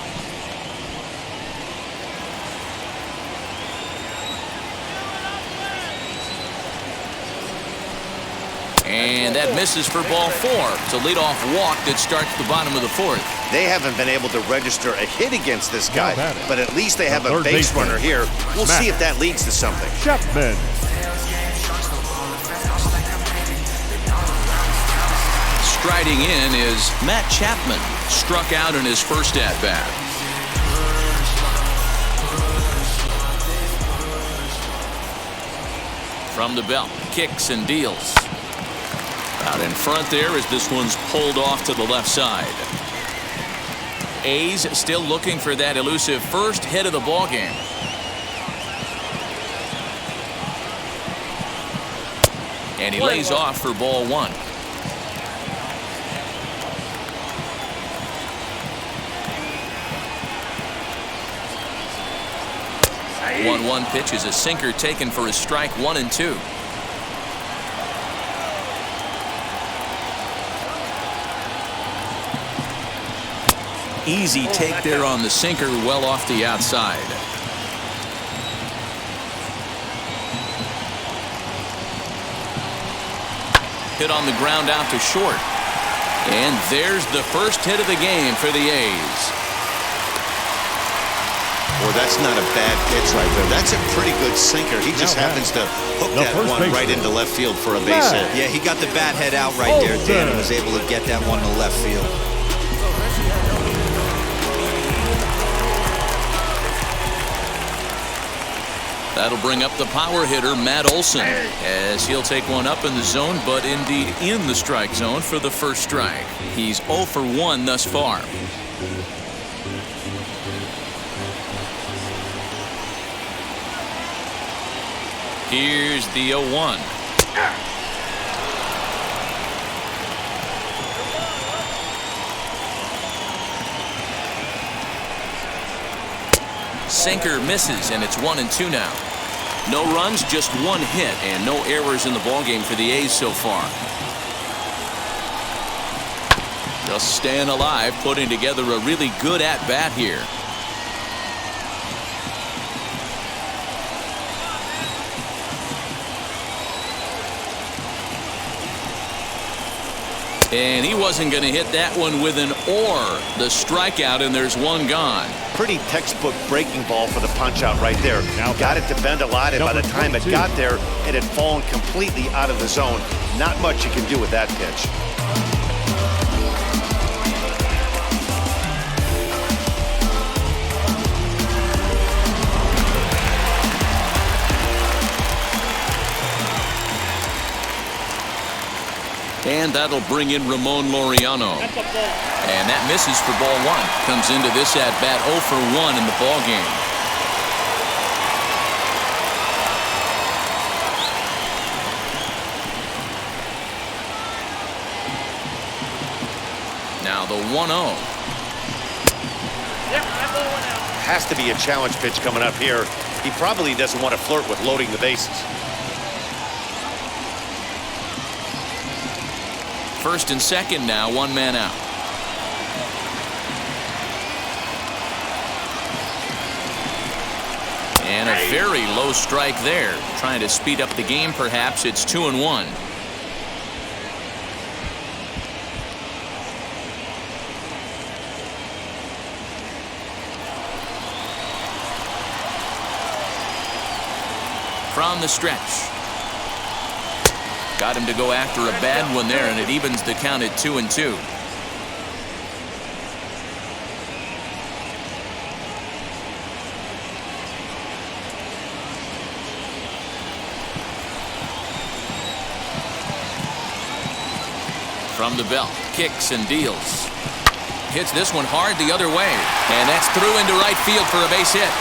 And that misses for ball 4. It's a leadoff walk that starts the bottom of the 4th. They haven't been able to register a hit against this guy, but at least they have a third base baseman. runner here. We'll see if that leads to something. Chapman. Striding in is Matt Chapman, struck out in his first at-bat. From the belt, kicks and deals. Out in front there as this one's pulled off to the left side. A's still looking for that elusive first hit of the ball game. And he lays off for ball 1. The 1-1 pitch is a sinker taken for a strike 1 and 2. Easy take there on the sinker, well off the outside. Hit on the ground out to short. And there's the first hit of the game for the A's. Well, that's not a bad pitch right there. That's a pretty good sinker. He just happens to hook that one right into left field for a base hit. Yeah, he got the bat head out right there, Dan, and was able to get that one to left field. That'll bring up the power hitter, Matt Olson, as he'll take one up in the zone, but indeed in the strike zone for the first strike. He's 0 for 1 thus far. Here's the 0-1. Sinker misses, and it's 1 and 2 now. No runs, just 1 hit, and no errors in the ballgame for the A's so far. Just staying alive, putting together a really good at-bat here. And he wasn't going to hit that one with an or. The strikeout, and there's one gone. Pretty textbook breaking ball for the punch out right there. Got it to bend a lot, and by the time it got there, it had fallen completely out of the zone. Not much you can do with that pitch. And that'll bring in Ramon Laureano. And that misses for ball 1. Comes into this at-bat 0 for 1 in the ball game. Now the 1-0. Has to be a challenge pitch coming up here. He probably doesn't want to flirt with loading the bases. First and second now, 1 man out. And a very low strike there. Trying to speed up the game, perhaps. It's 2-1. From the stretch. Got him to go after a bad one there, and it evens the count at 2-2. From the belt, kicks and deals. Hits this one hard the other way, and that's through into right field for a base hit.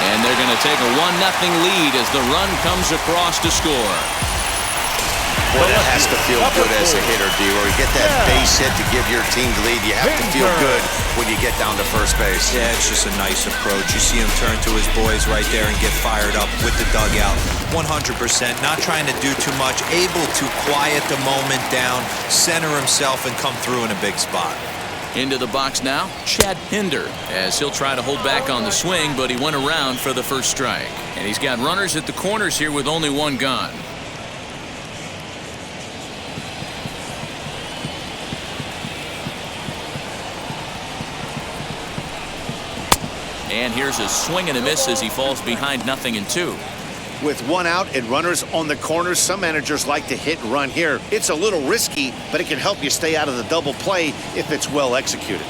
And they're going to take a 1-0 lead as the run comes across to score. Boy, that has to feel good as a hitter, D-Roy. You get that base hit to give your team the lead. You have to feel good when you get down to first base. Yeah, it's just a nice approach. You see him turn to his boys right there and get fired up with the dugout. 100%, not trying to do too much, able to quiet the moment down, center himself, and come through in a big spot. Into the box now, Chad Pinder, as he'll try to hold back on the swing, but he went around for the first strike. And he's got runners at the corners here with only one gone. And here's a swing and a miss as he falls behind 0-2. With one out and runners on the corners, some managers like to hit and run here. It's a little risky, but it can help you stay out of the double play if it's well executed.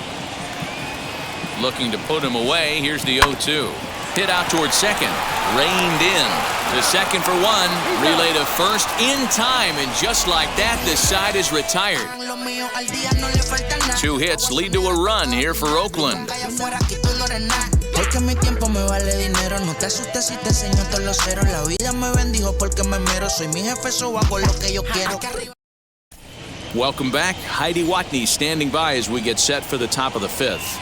Looking to put him away. Here's the 0-2. Hit out towards second. Reined in. To second for one. Relay to first in time. And just like that, the side is retired. 2 hits lead to a run here for Oakland. Es que mi tiempo me vale dinero. No te asustes si te enseño todos los ceros. La vida me bendijo porque me mero. Soy mi jefe, so hago lo que yo quiero. Welcome back. Heidi Watney standing by as we get set for the top of the 5th.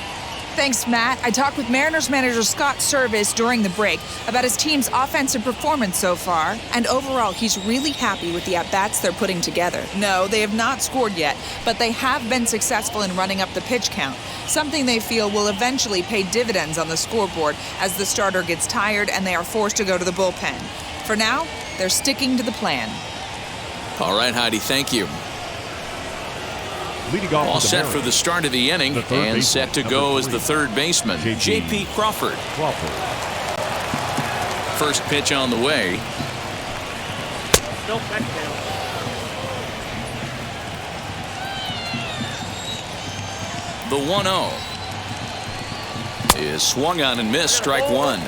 Thanks, Matt. I talked with Mariners manager Scott Service during the break about his team's offensive performance so far, and overall, he's really happy with the at-bats they're putting together. No, they have not scored yet, but they have been successful in running up the pitch count, something they feel will eventually pay dividends on the scoreboard as the starter gets tired and they are forced to go to the bullpen. For now, they're sticking to the plan. All right, Heidi, thank you. All set for the start of the inning and set to go as the third baseman, J.P. Crawford. First pitch on the way. Still back down. The 1-0 is swung on and missed, strike one.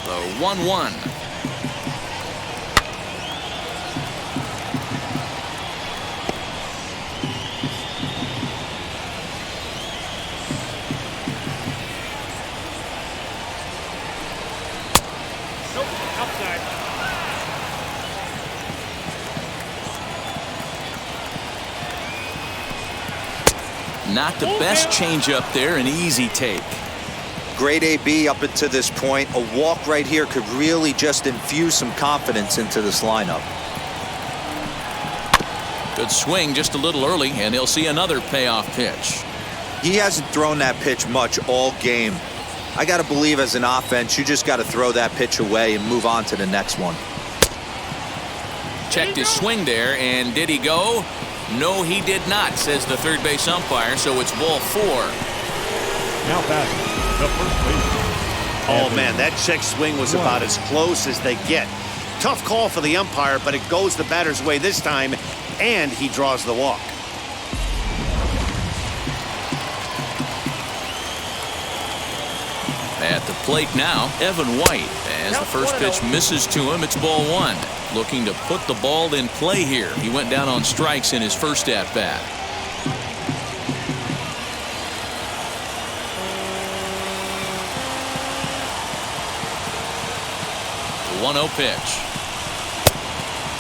The 1-1. Nope, outside. Not the best changeup there, an easy take. Great AB up until this point. A walk right here could really just infuse some confidence into this lineup. Good swing just a little early, and he'll see another payoff pitch. He hasn't thrown that pitch much all game. I got to believe as an offense, you just got to throw that pitch away and move on to the next one. Checked his swing there, and did he go? No, he did not, says the third base umpire, so it's ball 4. Now batting, the first baseman. Oh, man, that check swing was about as close as they get. Tough call for the umpire, but it goes the batter's way this time, and he draws the walk. At the plate now, Evan White. As the first pitch misses to him, it's ball 1. Looking to put the ball in play here. He went down on strikes in his first at-bat. The 1-0 pitch.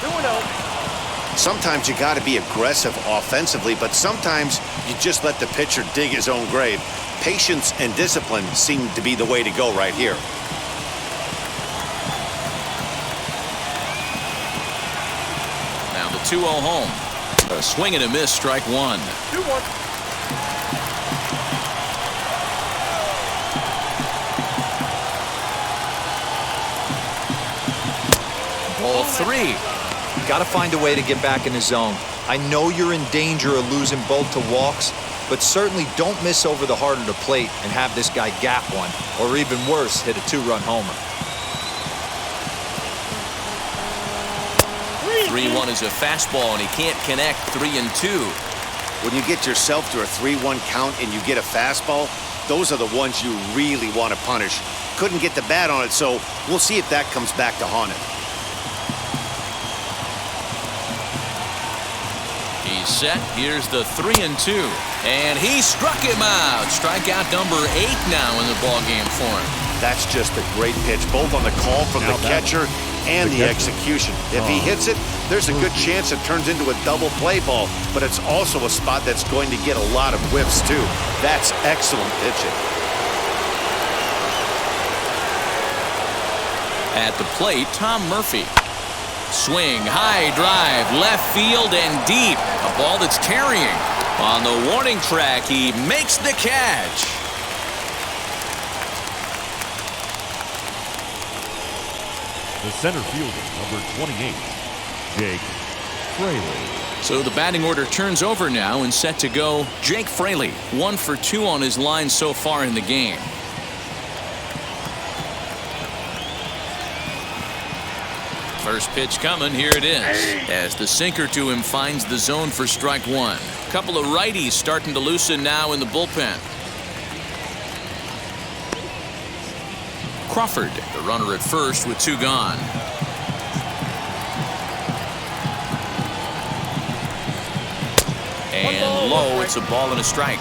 2-0. Sometimes you got to be aggressive offensively, but sometimes you just let the pitcher dig his own grave. Patience and discipline seem to be the way to go right here. Now the 2-0 home. A swing and a miss, strike 1. 2-1. Ball 3. Got to find a way to get back in the zone. I know you're in danger of losing both to walks, but certainly don't miss over the heart of the plate and have this guy gap one, or even worse, hit a 2-run homer. 3-1 is a fastball, and he can't connect. 3-2. When you get yourself to a 3-1 count and you get a fastball, those are the ones you really want to punish. Couldn't get the bat on it, so we'll see if that comes back to haunt it. He's set. Here's the 3-2. And he struck him out. Strikeout number 8 now in the ballgame for him. That's just a great pitch, both on the call from the catcher and the execution. If he hits it, there's a good chance it turns into a double play ball, but it's also a spot that's going to get a lot of whiffs too. That's excellent pitching. At the plate, Tom Murphy. Swing, high drive, left field and deep. A ball that's carrying. On the warning track, he makes the catch. The center fielder, number 28, Jake Fraley. So the batting order turns over now and set to go. Jake Fraley, 1 for 2 on his line so far in the game. First pitch coming, here it is. As the sinker to him finds the zone for strike 1. Couple of righties starting to loosen now in the bullpen. Crawford, the runner at first with 2 gone. And low, it's a ball and a strike.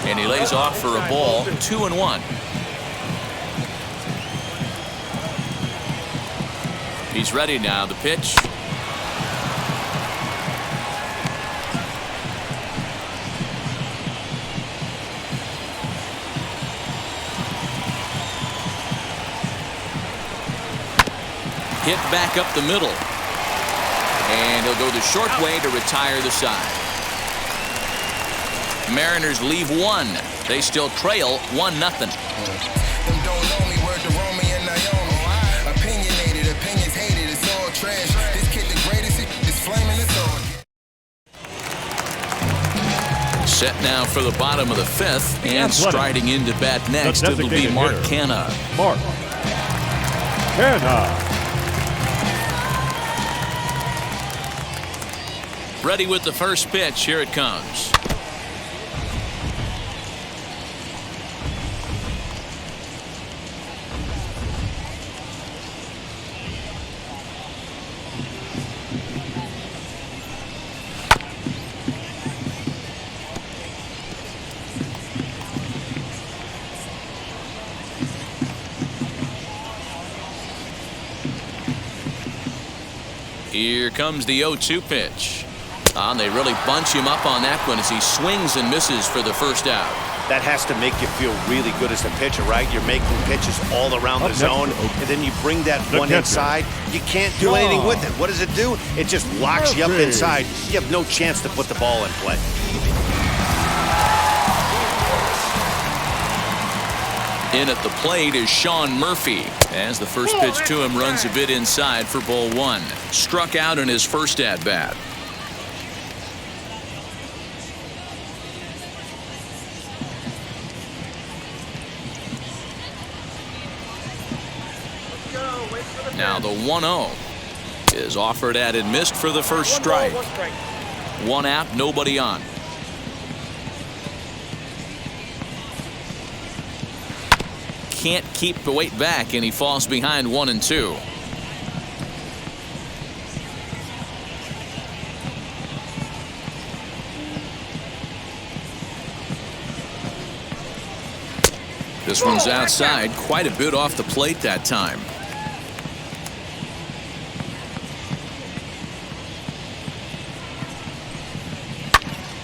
And he lays off for a ball, 2-1. He's ready now, the pitch. Hit back up the middle. And he'll go the short way to retire the side. Mariners leave 1. They still trail 1-0. Set now for the bottom of the 5th, and striding into bat next, it'll be Mark Canha. Mark Canha. Ready with the first pitch. Here it comes. Here comes the 0-2 pitch. They really bunch him up on that one as he swings and misses for the first out. That has to make you feel really good as a pitcher, right? You're making pitches all around the zone, and then you bring that one inside. You can't do anything with it. What does it do? It just locks you up inside. You have no chance to put the ball in play. In at the plate is Sean Murphy, as the first pitch to him runs a bit inside for ball 1. Struck out in his first at-bat. Now the 1-0 is offered at and missed for the first strike. 1 out, nobody on. Can't keep the weight back, and he falls behind 1-2. This one's outside, quite a bit off the plate that time.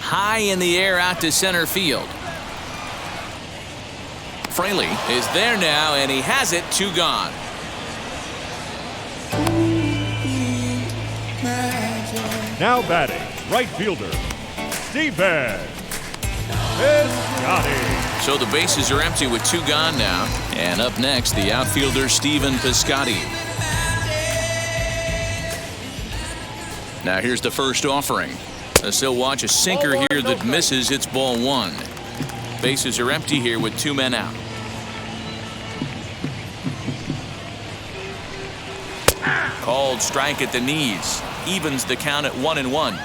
High in the air out to center field. Fraley is there now, and he has it. 2 gone. Now batting, right fielder, Steven Piscotty. So the bases are empty with 2 gone now. And up next, the outfielder, Steven Piscotty. Now here's the first offering. As he'll watch a sinker here that misses. It's ball 1. Bases are empty here with 2 men out. Called strike at the knees. Evens the count at 1-1.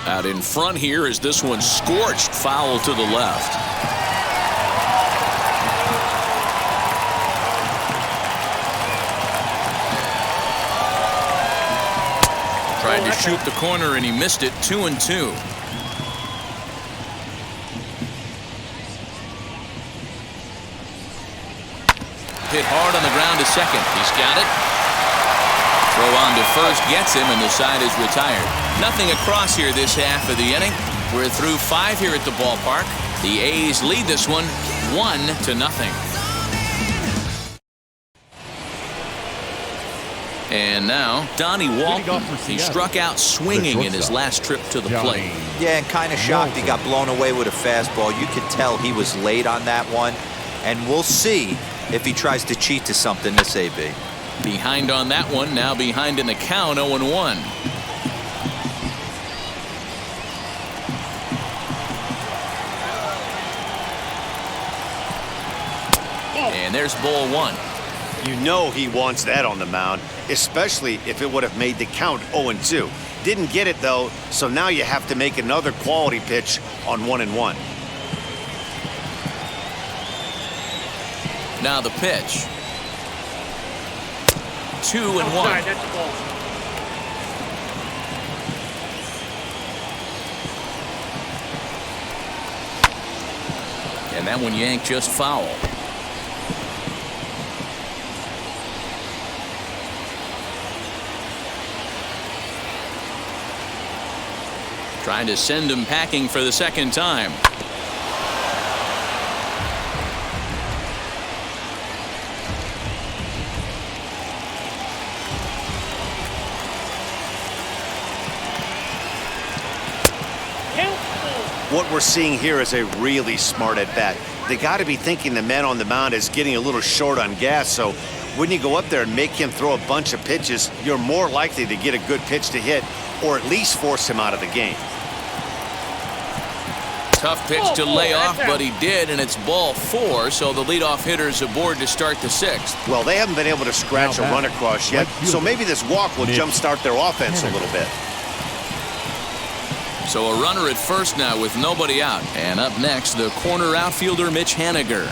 Out in front here is this one scorched foul to the left. Tried to shoot the corner and he missed it. 2-2. Hit hard on the ground to second. He's got it. Throw on to first gets him, and the side is retired. Nothing across here this half of the inning. We're through 5 here at the ballpark. The A's lead this one 1-0. And now, Donnie Walton. He struck out swinging in his last trip to the plate. Yeah, and kind of shocked he got blown away with a fastball. You could tell he was late on that one. And we'll see if he tries to cheat to something this AB. Behind on that one, now behind in the count, 0-1. And there's ball 1. You know he wants that on the mound, especially if it would have made the count 0-2. Didn't get it, though, so now you have to make another quality pitch on 1-1. Now the pitch. 2-1. That's a ball. And that one yanked just foul. Trying to send him packing for the second time. What we're seeing here is a really smart at-bat. They got to be thinking the man on the mound is getting a little short on gas, so when you go up there and make him throw a bunch of pitches, you're more likely to get a good pitch to hit or at least force him out of the game. Tough pitch to lay off, but he did, and it's ball 4, so the leadoff hitter's aboard to start the 6th. Well, they haven't been able to scratch a run across yet, so maybe this walk will jumpstart their offense a little bit. So a runner at first now with nobody out. And up next, the corner outfielder, Mitch Haniger.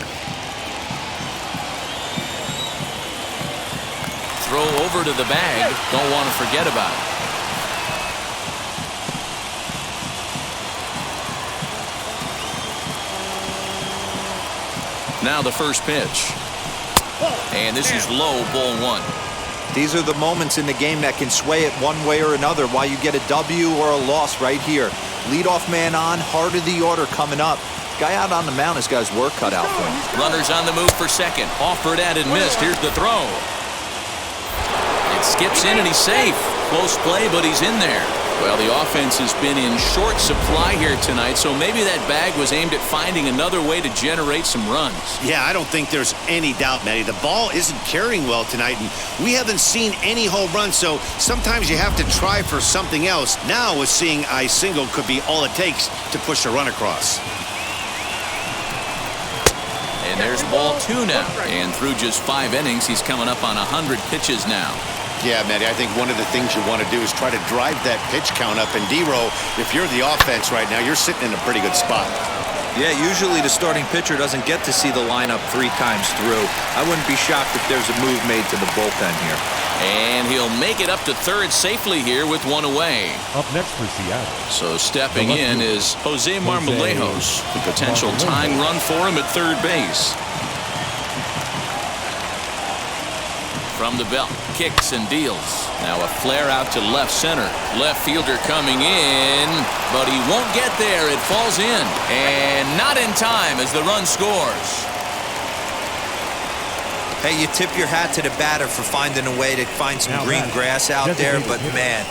Throw over to the bag. Don't want to forget about it. Now the first pitch. And this is low, ball 1. These are the moments in the game that can sway it one way or another, why you get a W or a loss right here. Leadoff man on, heart of the order coming up. Guy out on the mound has got his work cut out for him. Runners on the move for second. Offered at and missed. Here's the throw. It skips in and he's safe. Close play, but he's in there. Well, the offense has been in short supply here tonight, so maybe that bag was aimed at finding another way to generate some runs. Yeah, I don't think there's any doubt, Matty. The ball isn't carrying well tonight, and we haven't seen any home runs, so sometimes you have to try for something else. Now, with seeing a single could be all it takes to push a run across. And there's ball 2 now. And through just 5 innings, he's coming up on 100 pitches now. Yeah, Matty, I think one of the things you want to do is try to drive that pitch count up. And D-Row, if you're the offense right now, you're sitting in a pretty good spot. Yeah, usually the starting pitcher doesn't get to see the lineup 3 times through. I wouldn't be shocked if there's a move made to the bullpen here. And he'll make it up to third safely here with 1 away. Up next for Seattle. So stepping in is Jose Marmolejos. The potential tying run for him at third base. From the belt, kicks and deals. Now a flare out to left center. Left fielder coming in, but he won't get there. It falls in, and not in time as the run scores. Hey, you tip your hat to the batter for finding a way to find some green grass out there, but man,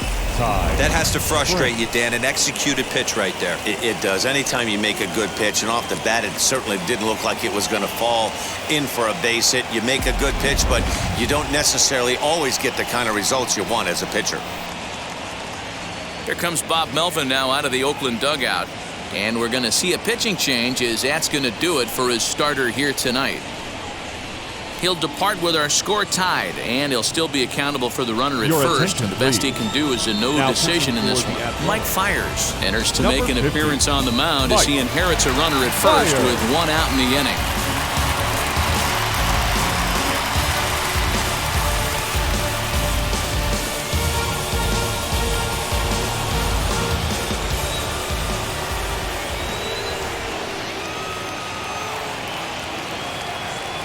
that has to frustrate you, Dan. An executed pitch right there. It does. Anytime you make a good pitch, and off the bat, it certainly didn't look like it was going to fall in for a base hit. You make a good pitch, but you don't necessarily always get the kind of results you want as a pitcher. Here comes Bob Melvin now out of the Oakland dugout. And we're going to see a pitching change as that's going to do it for his starter here tonight. He'll depart with our score tied, and he'll still be accountable for the runner at Your first. attention, The best please. he can do is a no Now decision in this pitching for one. the Athletics. Mike Fires enters to Number make an 50. appearance on the mound as he Mike inherits a runner at first Fires. with one out in the inning.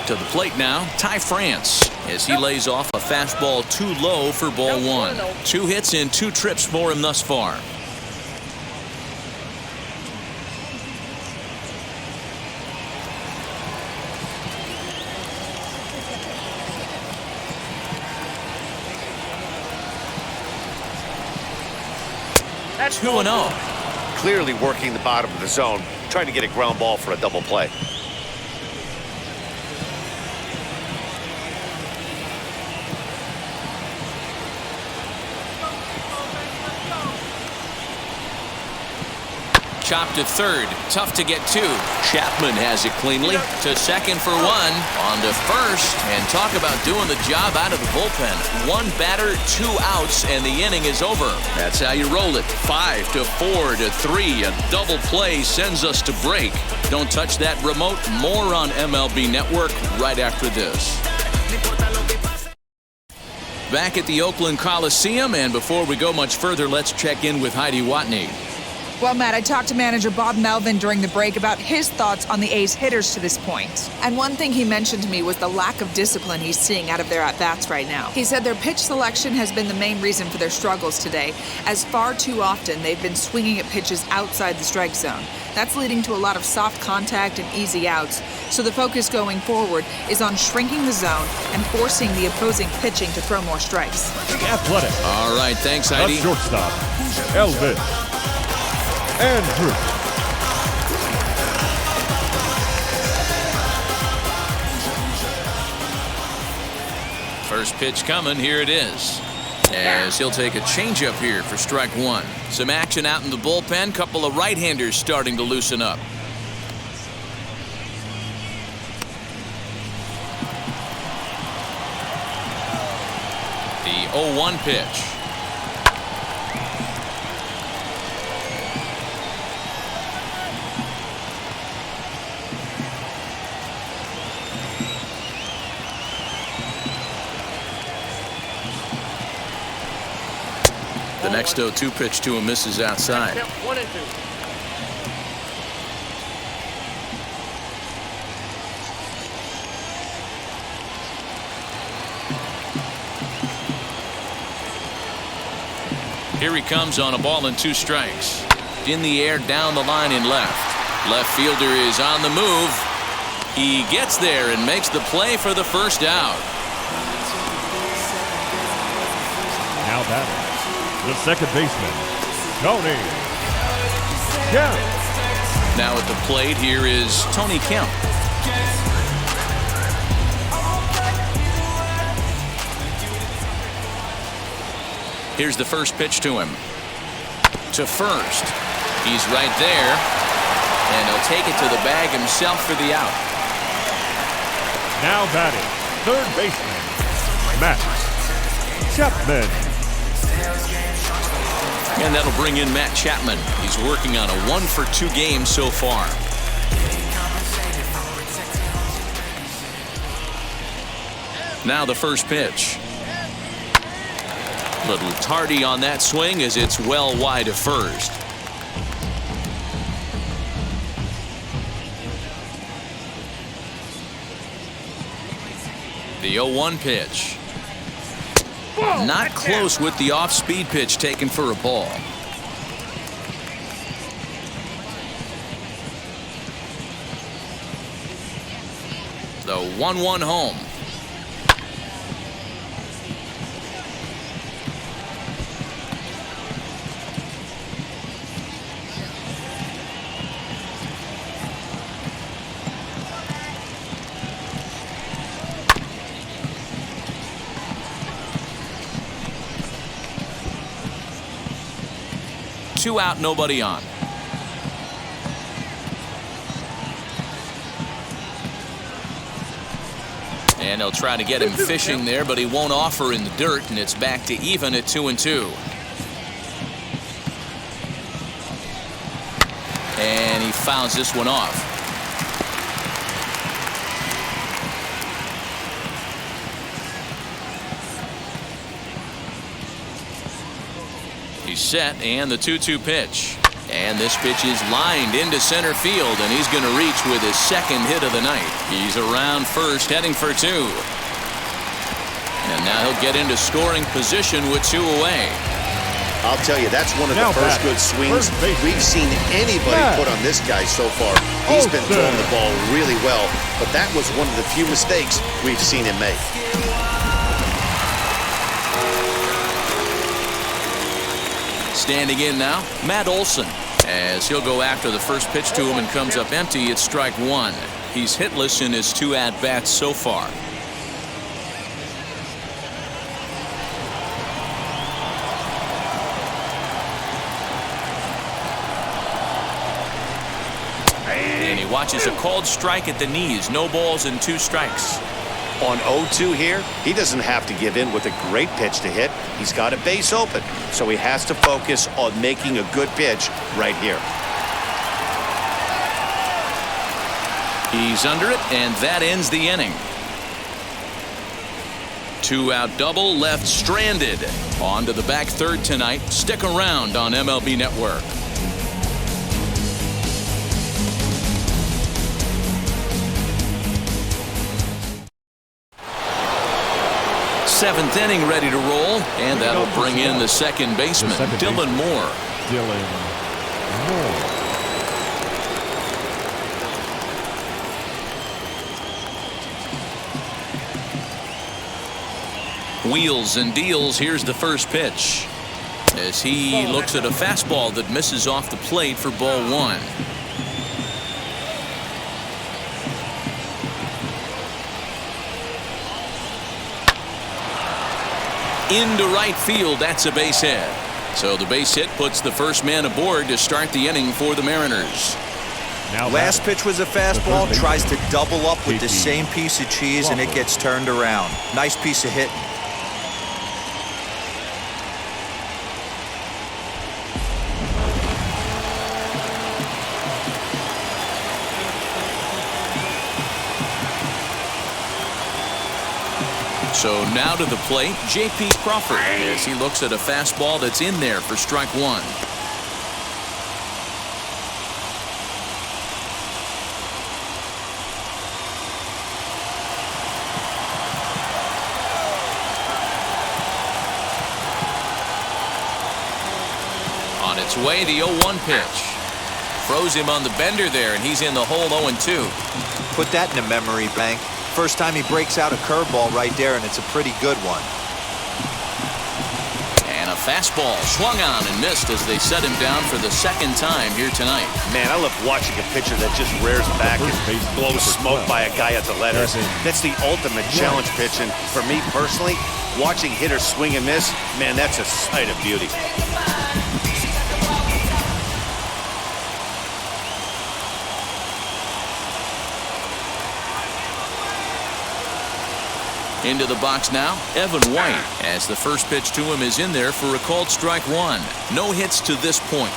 To the plate now, Ty France, as he lays off a fastball too low for ball one. 2 hits and 2 trips for him thus far. That's 2-0. Clearly working the bottom of the zone, trying to get a ground ball for a double play. Chopped to third. Tough to get to. Chapman has it cleanly. To second for one. On to first. And talk about doing the job out of the bullpen. 1 batter, 2 outs, and the inning is over. That's how you roll it. 5 to 4 to 3. A double play sends us to break. Don't touch that remote. More on MLB Network right after this. Back at the Oakland Coliseum, and before we go much further, let's check in with Heidi Watney. Well, Matt, I talked to manager Bob Melvin during the break about his thoughts on the A's hitters to this point. And one thing he mentioned to me was the lack of discipline he's seeing out of their at-bats right now. He said their pitch selection has been the main reason for their struggles today, as far too often they've been swinging at pitches outside the strike zone. That's leading to a lot of soft contact and easy outs. So the focus going forward is on shrinking the zone and forcing the opposing pitching to throw more strikes. The Athletics. All right, thanks, Heidi. The shortstop, Elvis Andrew. First pitch coming, here it is. As he'll take a changeup here for strike one. Some action out in the bullpen. Couple of right-handers starting to loosen up. The 0-1 pitch. The next 0-2 pitch to him misses outside. 1 and 2. Here he comes on a ball and 2 strikes. In the air, down the line in left. Left fielder is on the move. He gets there and makes the play for the first out. Now batting, the second baseman, Tony Kemp. Now at the plate, here is Tony Kemp. Here's the first pitch to him. To first. He's right there. And he'll take it to the bag himself for the out. Now batting, third baseman, Matt Chapman. And that'll bring in Matt Chapman. He's working on a 1-for-2 game so far. Now the first pitch. Little tardy on that swing as it's well wide of first. The 0-1 pitch. Not close with the off-speed pitch taken for a ball. The 1-1 home. Two out, nobody on. And they'll try to get him fishing there, but he won't offer in the dirt, and it's back to even at 2-2. And he fouls this one off. He's set, and the 2-2 pitch. And this pitch is lined into center field, and he's going to reach with his second hit of the night. He's around first, heading for 2. And now he'll get into scoring position with 2 away. I'll tell you, that's one of the first good swings we've seen anybody put on this guy so far. He's been throwing the ball really well, but that was one of the few mistakes we've seen him make. Standing in now, Matt Olson, as he'll go after the first pitch to him and comes up empty. It's strike 1. He's hitless in his 2 at-bats so far. And he watches a called strike at the knees. No balls and 2 strikes. On 0-2 here, he doesn't have to give in with a great pitch to hit. He's got a base open, so he has to focus on making a good pitch right here. He's under it, and that ends the inning. 2-out double left stranded. On to the back third tonight. Stick around on MLB Network. 7th inning ready to roll, and that'll bring in the second baseman, Dylan Moore. Wheels and deals. Here's the first pitch, as he looks at a fastball that misses off the plate for ball 1. Into right field, that's a base hit. So the base hit puts the first man aboard to start the inning for the Mariners. Last pitch was a fastball, tries to double up with the same piece of cheese, and it gets turned around. Nice piece of hitting. So now to the plate, J.P. Crawford, as he looks at a fastball that's in there for strike 1. On its way, the 0-1 pitch. Froze him on the bender there, and he's in the hole 0-2. Put that in a memory bank. First time he breaks out a curveball right there, and it's a pretty good one. And a fastball swung on and missed as they set him down for the second time here tonight. Man, I love watching a pitcher that just rears back and blows smoke by a guy at the letters. That's the ultimate challenge pitch, and for me personally, watching hitters swing and miss, man, that's a sight of beauty. Into the box now, Evan White, as the first pitch to him is in there for a called strike 1. No hits to this point.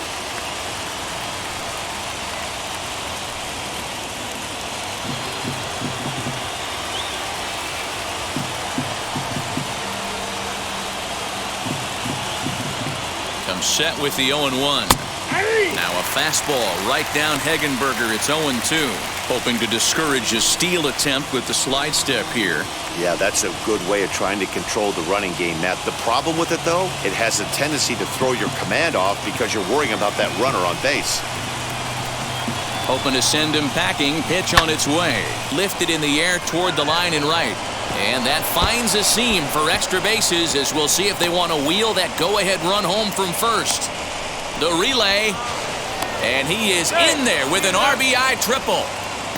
Comes set with the 0-1. Now a fastball right down Hegenberger. It's 0-2. Hoping to discourage a steal attempt with the slide step here. Yeah, that's a good way of trying to control the running game. Now, the problem with it, though, it has a tendency to throw your command off because you're worrying about that runner on base. Hoping to send him packing. Pitch on its way. Lifted in the air toward the line and right. And that finds a seam for extra bases, as we'll see if they want to wheel that go-ahead run home from first. The relay. And he is in there with an RBI triple.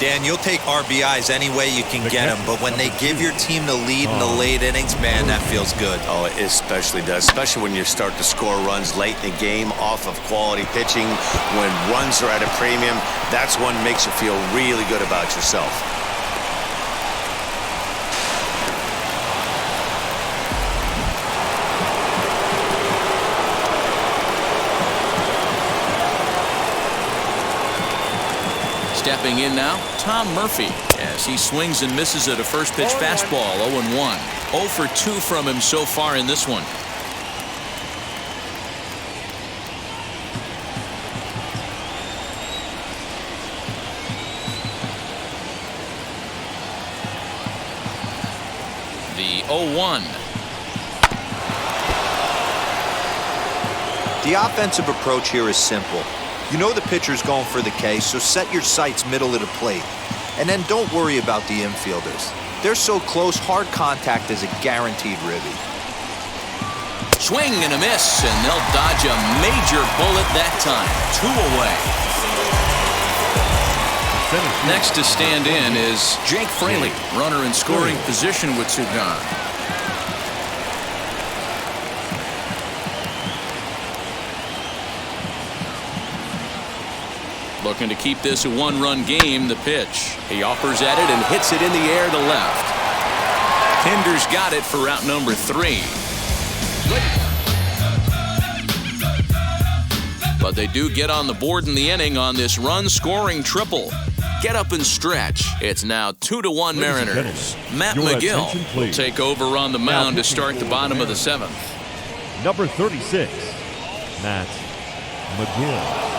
Dan, you'll take RBIs any way you can get them, but when they give your team the lead in the late innings, man, that feels good. Oh, it especially does, especially when you start to score runs late in the game off of quality pitching. When runs are at a premium, that's what makes you feel really good about yourself. Stepping in now, Tom Murphy, as he swings and misses at a first pitch fastball, 0-1. 0 for 2 from him so far in this one. The 0-1. The offensive approach here is simple. You know the pitcher's going for the K, so set your sights middle of the plate. And then don't worry about the infielders. They're so close, hard contact is a guaranteed ribby. Swing and a miss, and they'll dodge a major bullet that time. 2 away. Next to stand in is Jake Fraley, runner in scoring position with 2 gone. Looking to keep this a 1-run game. The pitch. He offers at it and hits it in the air to left. Pinder's got it for out number 3. But they do get on the board in the inning on this run-scoring triple. Get up and stretch. It's now 2-1 Mariners. Matt McGill will take over on the mound to start the bottom of the 7th. Number 36, Matt McGill.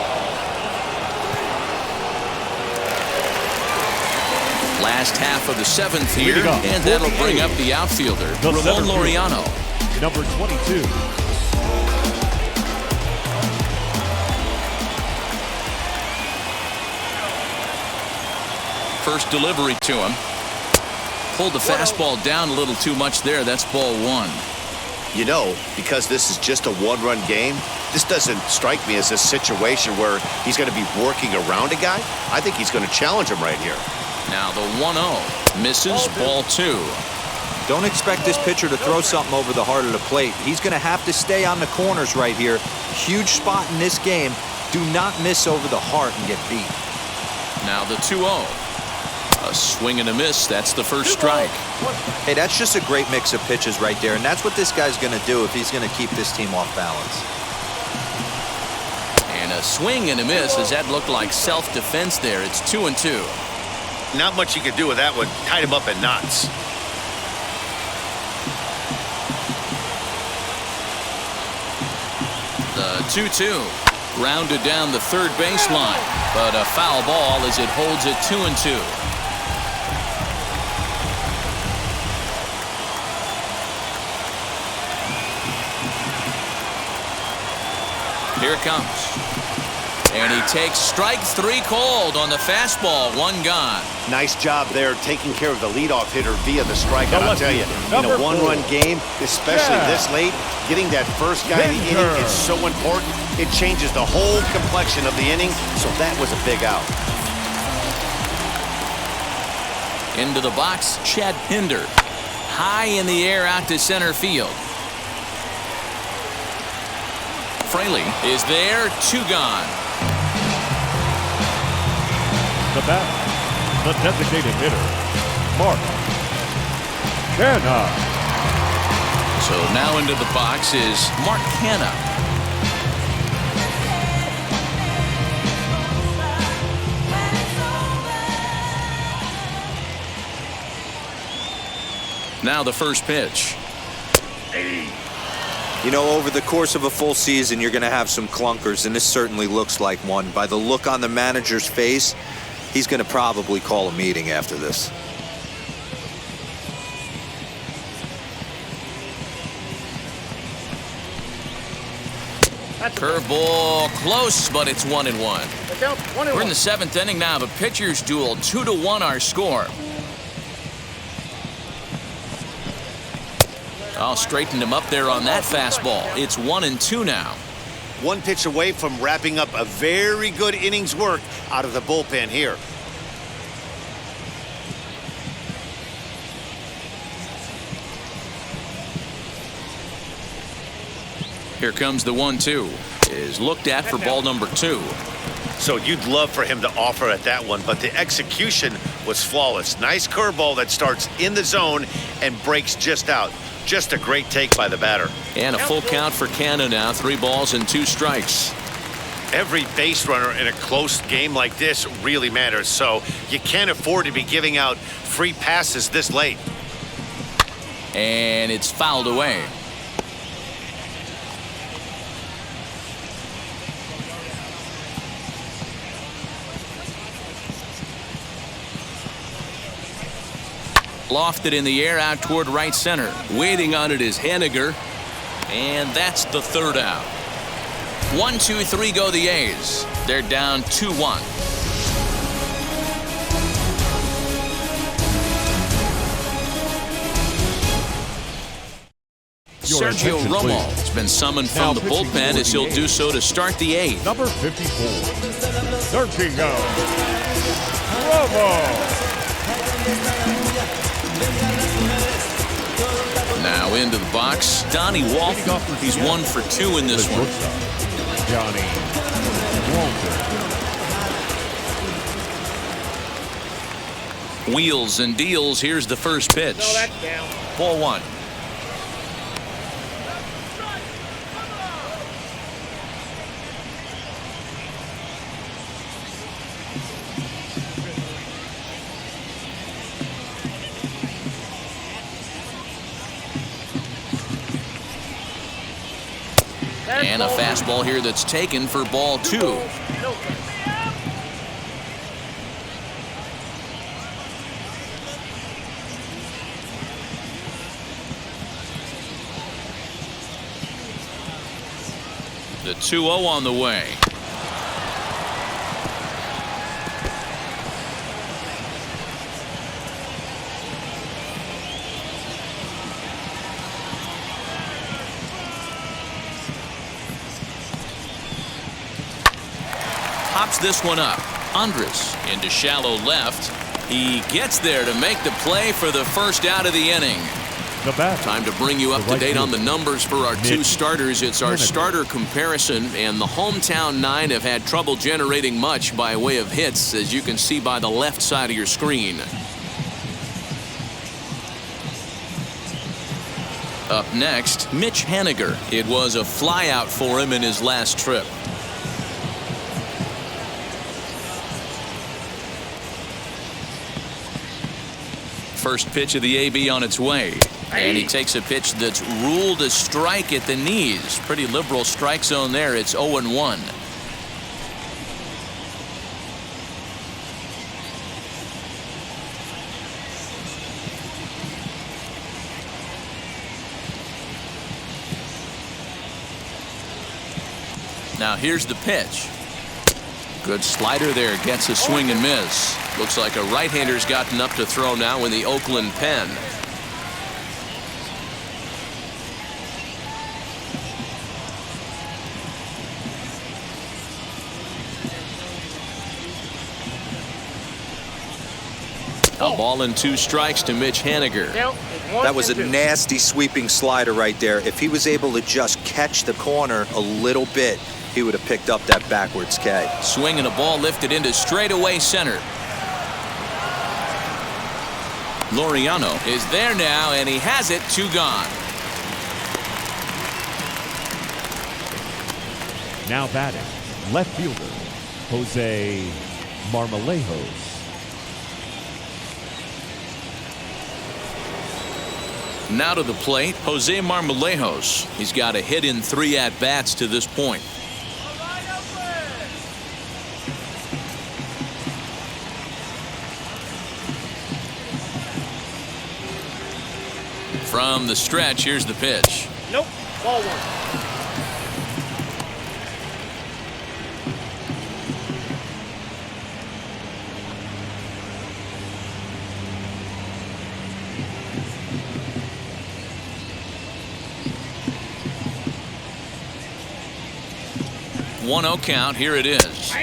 Last half of the 7th here, and that'll bring up the outfielder, Ramon Laureano. Number 22. First delivery to him. Pulled the fastball down a little too much there. That's ball 1. You know, because this is just a 1-run game, this doesn't strike me as a situation where he's going to be working around a guy. I think he's going to challenge him right here. Now the 1-0. Misses, ball 2. Don't expect this pitcher to throw something over the heart of the plate. He's going to have to stay on the corners right here. Huge spot in this game. Do not miss over the heart and get beat. Now the 2-0. A swing and a miss. That's the first strike. Hey, that's just a great mix of pitches right there, and that's what this guy's going to do if he's going to keep this team off balance. And a swing and a miss. Does that look like self-defense there? It's 2-2. Not much you can do with that one. Tied him up in knots. The 2-2. Grounded down the third baseline, but a foul ball as it holds it 2-2. Here it comes. And he takes strike 3 called on the fastball. 1 gone. Nice job there taking care of the leadoff hitter via the strikeout. I'll tell you, in a 1-run game, especially this late, getting that first guy in the inning is so important. It changes the whole complexion of the inning, so that was a big out. Into the box, Chad Pinder. High in the air out to center field. Fraley is there, 2 gone. The batter, the designated hitter, Mark Canha. So now into the box is Mark Canha. Now the first pitch. You know, over the course of a full season, you're going to have some clunkers, and this certainly looks like one. By the look on the manager's face, he's going to probably call a meeting after this. Curveball close, but it's 1-1. We're in the 7th inning now. The pitcher's duel, 2-1 our score. Oh, straightened him up there on that fastball. It's 1-2 now. 1 pitch away from wrapping up a very good innings work out of the bullpen here. Here comes the 1-2. Is looked at for ball number 2. So you'd love for him to offer at that one, but the execution was flawless. Nice curveball that starts in the zone and breaks just out. Just a great take by the batter. And a full count for Canha now. 3 balls and 2 strikes. Every base runner in a close game like this really matters, so you can't afford to be giving out free passes this late. And it's fouled away. Lofted in the air out toward right center. Waiting on it is Haniger. And that's the third out. 1, 2, 3 go the A's. They're down 2-1. Sergio Romo has been summoned from the bullpen as he'll do so to start the eighth. Number 54, Sergio Romo. Now into the box, Donnie Walton. He's 1 for 2 in this one. Johnny Walton. Wheels and deals. Here's the first pitch. No, that's down. Ball 1. And a fastball here that's taken for ball 2. The 2-0 on the way. Pops this one up. Andres into shallow left. He gets there to make the play for the first out of the inning. Time to bring you up to date on the numbers for our two starters. It's our starter comparison, and the hometown 9 have had trouble generating much by way of hits, as you can see by the left side of your screen. Up next, Mitch Haniger. It was a flyout for him in his last trip. First pitch of the AB on its way. And he takes a pitch that's ruled a strike at the knees. Pretty liberal strike zone there. It's 0-1. Now here's the pitch. Good slider there. Gets a swing and miss. Looks like a right-hander's gotten up to throw now in the Oakland pen. A ball and 2 strikes to Mitch Haniger. That was a nasty sweeping slider right there. If he was able to just catch the corner a little bit, he would have picked up that backwards K. Swing and a ball lifted into straightaway center. Laureano is there now, and he has it. 2 gone. Now batting, left fielder, Jose Marmolejos. Now to the plate, Jose Marmolejos. He's got a hit in 3 at-bats to this point. From the stretch, here's the pitch. Nope, ball 1. One 1-0 count. Here it is.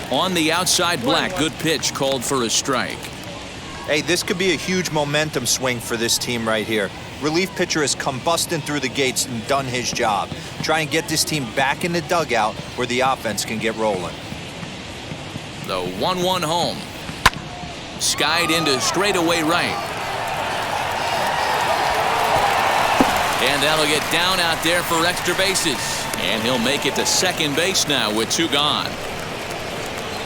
On the outside, Black. Good pitch called for a strike. Hey, this could be a huge momentum swing for this team right here. Relief pitcher has come busting through the gates and done his job. Try and get this team back in the dugout where the offense can get rolling. The 1-1 home. Skied into straightaway right. And that'll get down out there for extra bases. And he'll make it to second base now with 2 gone.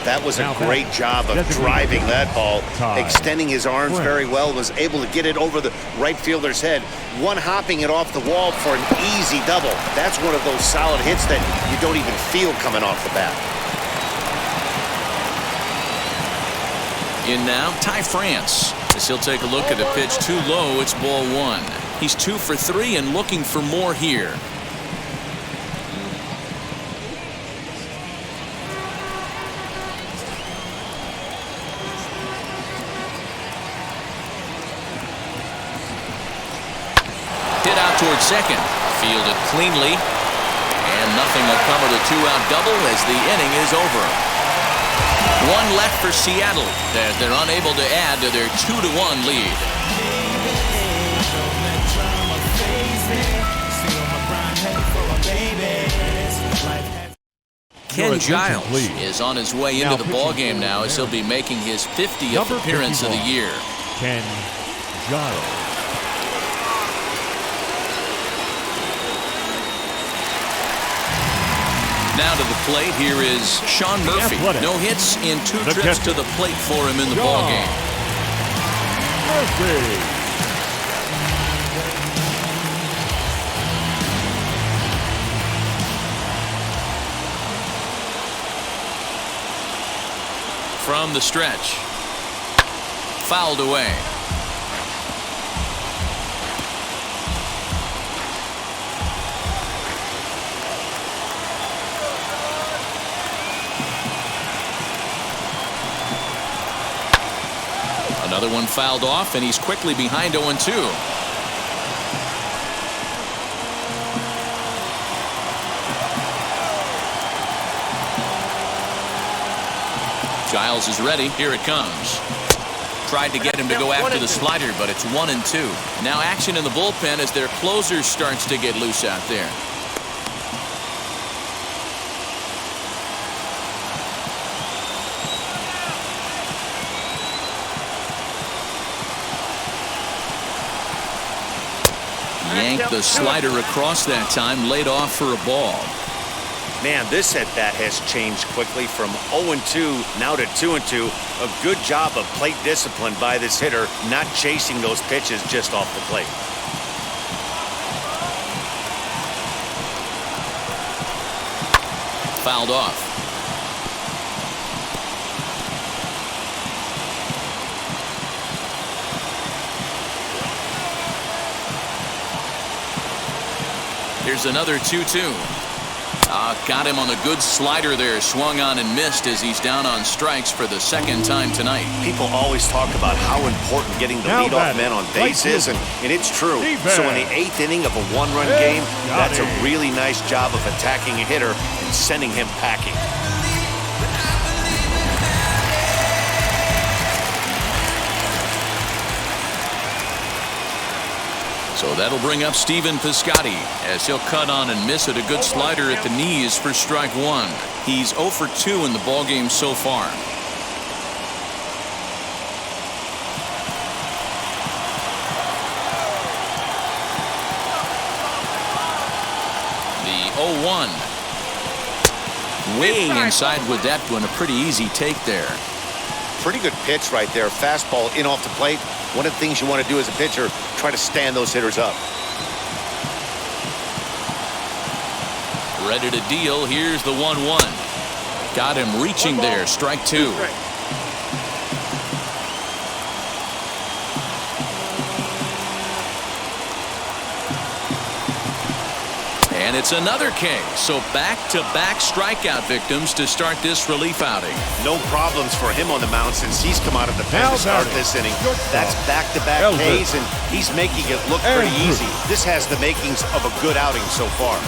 That was a great job of driving that ball, extending his arms very well, was able to get it over the right fielder's head, one-hopping it off the wall for an easy double. That's one of those solid hits that you don't even feel coming off the bat. In now, Ty France, as he'll take a look at a pitch too low. It's ball 1. He's 2 for 3 and looking for more here. Towards second, fielded cleanly, and nothing will come of the 2-out double as the inning is over. 1 left for Seattle as they're unable to add to their 2-1 lead. Ken Giles is on his way into the ballgame now as he'll be making his 50th appearance of the year. Ken Giles. Now to the plate, here is Sean Murphy. No hits in 2 trips to the plate for him in the ballgame. Murphy. From the stretch. Fouled away. Another one fouled off, and he's quickly behind 0-2. Giles is ready. Here it comes. Tried to get him to go after the slider, but it's 1-2. Now action in the bullpen as their closer starts to get loose out there. Yanked the slider across that time, laid off for a ball. Man, this at bat has changed quickly from 0-2 now to 2-2. A good job of plate discipline by this hitter, not chasing those pitches just off the plate. Fouled off. Here's another 2-2. Got him on a good slider there. Swung on and missed as he's down on strikes for the 2nd time tonight. People always talk about how important getting the leadoff man on base is, and it's true. So in the 8th inning of a 1-run game, that's a really nice job of attacking a hitter and sending him packing. So that'll bring up Stephen Piscotty as he'll cut on and miss at a good slider at the knees for strike 1. He's 0 for 2 in the ballgame so far. The 0-1. Weighing inside with that one, a pretty easy take there. Pretty good pitch right there. Fastball in off the plate. One of the things you want to do as a pitcher, try to stand those hitters up. Ready to deal. Here's the 1-1. Got him reaching there. Strike 2. And it's another K. So back-to-back strikeout victims to start this relief outing. No problems for him on the mound since he's come out of the pen to start this inning. That's back-to-back Ks, and he's making it look pretty easy. This has the makings of a good outing so far.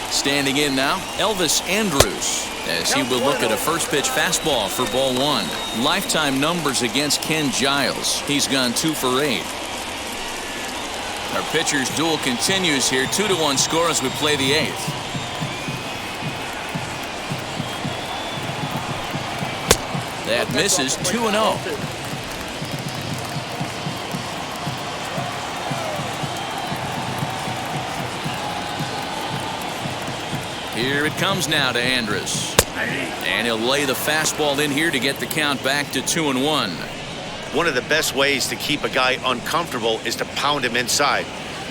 Standing in now, Elvis Andrus, as he will look at a first pitch fastball for ball 1. Lifetime numbers against Ken Giles. He's gone 2 for 8. Our pitcher's duel continues here. 2-1 score as we play the 8th. That misses 2-0. Here it comes now to Andrus. And he'll lay the fastball in here to get the count back to 2-1. One of the best ways to keep a guy uncomfortable is to pound him inside.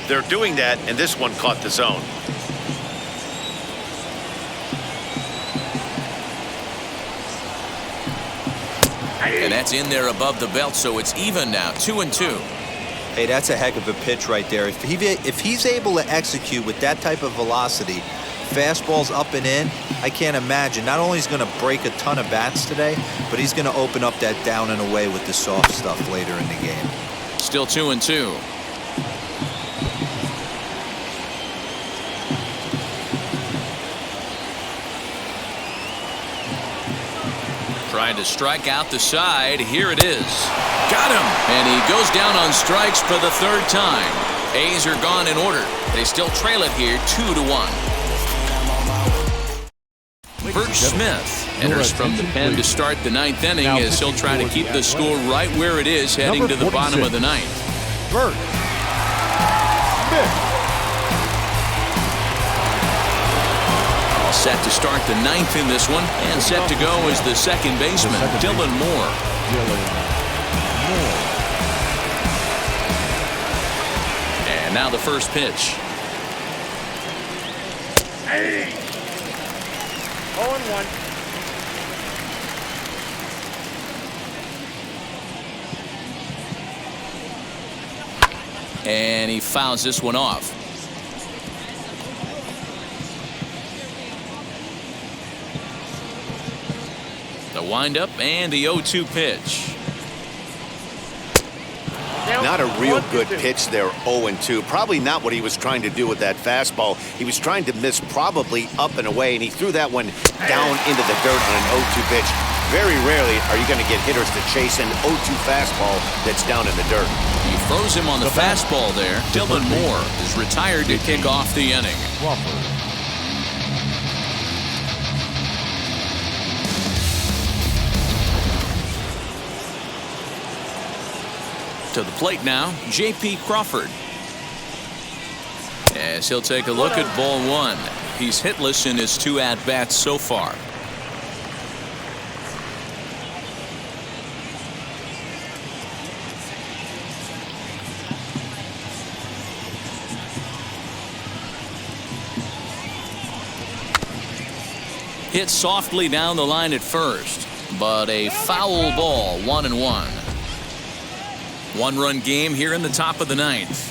They're doing that, and this one caught the zone. And that's in there above the belt, so it's even now, 2-2. Hey, that's a heck of a pitch right there. If he's able to execute with that type of velocity, fastballs up and in, I can't imagine. Not only is he going to break a ton of bats today, but he's going to open up that down and away with the soft stuff later in the game. Still 2-2. Trying to strike out the side. Here it is. Got him. And he goes down on strikes for the third time. A's are gone in order. They still trail it here 2-1. Bert Smith enters from the pen to start the ninth inning as he'll try to keep the score right where it is heading to the bottom of the ninth. Bert Smith. All set to start the ninth in this one, and set to go is the second baseman, Dylan Moore. And now the first pitch. 0-1. And he fouls this one off. The windup and the 0-2 pitch. Not a real good pitch there, 0-2. Probably not what he was trying to do with that fastball. He was trying to miss probably up and away, and he threw that one down into the dirt on an 0-2 pitch. Very rarely are you going to get hitters to chase an 0-2 fastball that's down in the dirt. He froze him on the fastball there. Dylan Moore is retired to kick off the inning. To the plate now, J.P. Crawford. As he'll take a look at ball one. He's hitless in his 2 at-bats so far. Hit softly down the line at first, but a foul ball, 1-1. 1-run game here in the top of the ninth.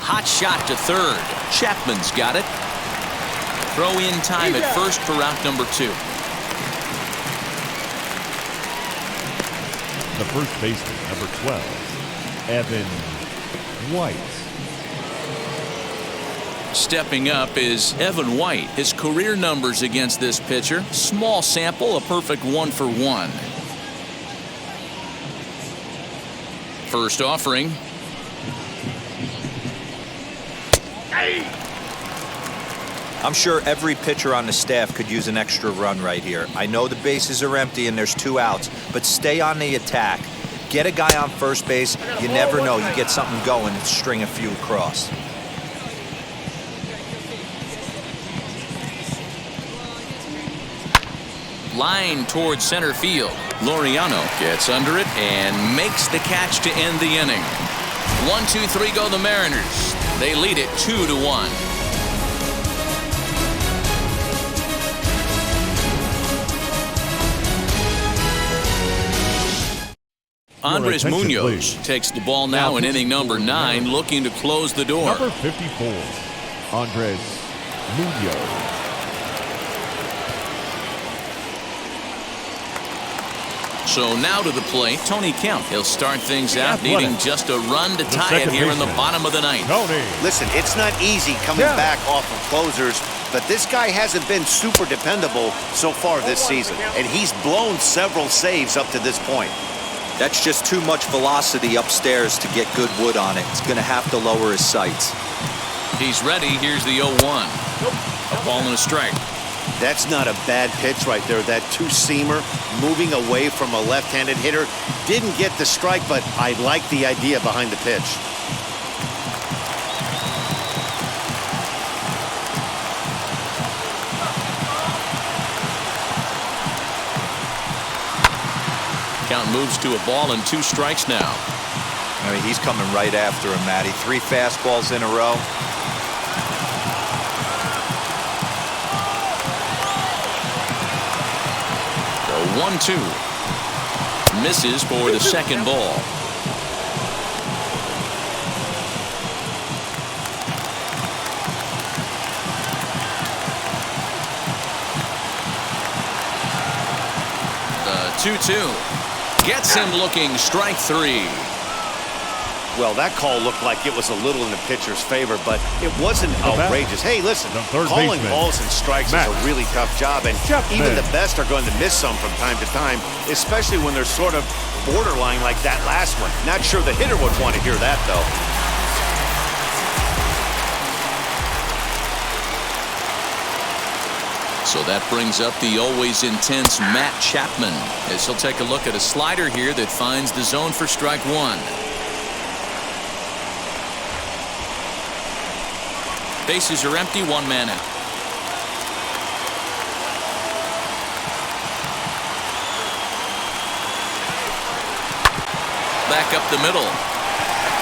Hot shot to third. Chapman's got it. Throw in time at first for out number 2. The first baseman, number 12, Evan White. Stepping up is Evan White. His career numbers against this pitcher, small sample, a perfect 1-for-1. First offering. I'm sure every pitcher on the staff could use an extra run right here. I know the bases are empty and there's 2 outs, but stay on the attack. Get a guy on first base. You never know. You get something going and string a few across. Line towards center field. Laureano gets under it and makes the catch to end the inning. 1-2-3 go the Mariners. They lead it 2-1. Andres Munoz takes the ball now in inning number 9, looking to close the door. Number 54, Andres Munoz. So now to the plate, Tony Kemp. He'll start things out, needing just a run to tie it here in the bottom of the ninth. Listen, it's not easy coming back off of closers, but this guy hasn't been super dependable so far this season, and he's blown several saves up to this point. That's just too much velocity upstairs to get good wood on it. It's going to have to lower his sights. He's ready. Here's the 0-1. A ball and a strike. That's not a bad pitch right there. That two-seamer moving away from a left-handed hitter. Didn't get the strike, but I like the idea behind the pitch. Count moves to a ball and 2 strikes now. I mean, he's coming right after him, Matty. 3 fastballs in a row. The 1-2. Misses for the second ball. The 2-2. Gets him looking, strike 3. Well, that call looked like it was a little in the pitcher's favor, but it wasn't outrageous. Hey, listen, calling balls and strikes is a really tough job, and even the best are going to miss some from time to time, especially when they're sort of borderline like that last one. Not sure the hitter would want to hear that, though. So that brings up the always intense Matt Chapman, as he'll take a look at a slider here that finds the zone for strike 1. Bases are empty, 1 man out. Back up the middle.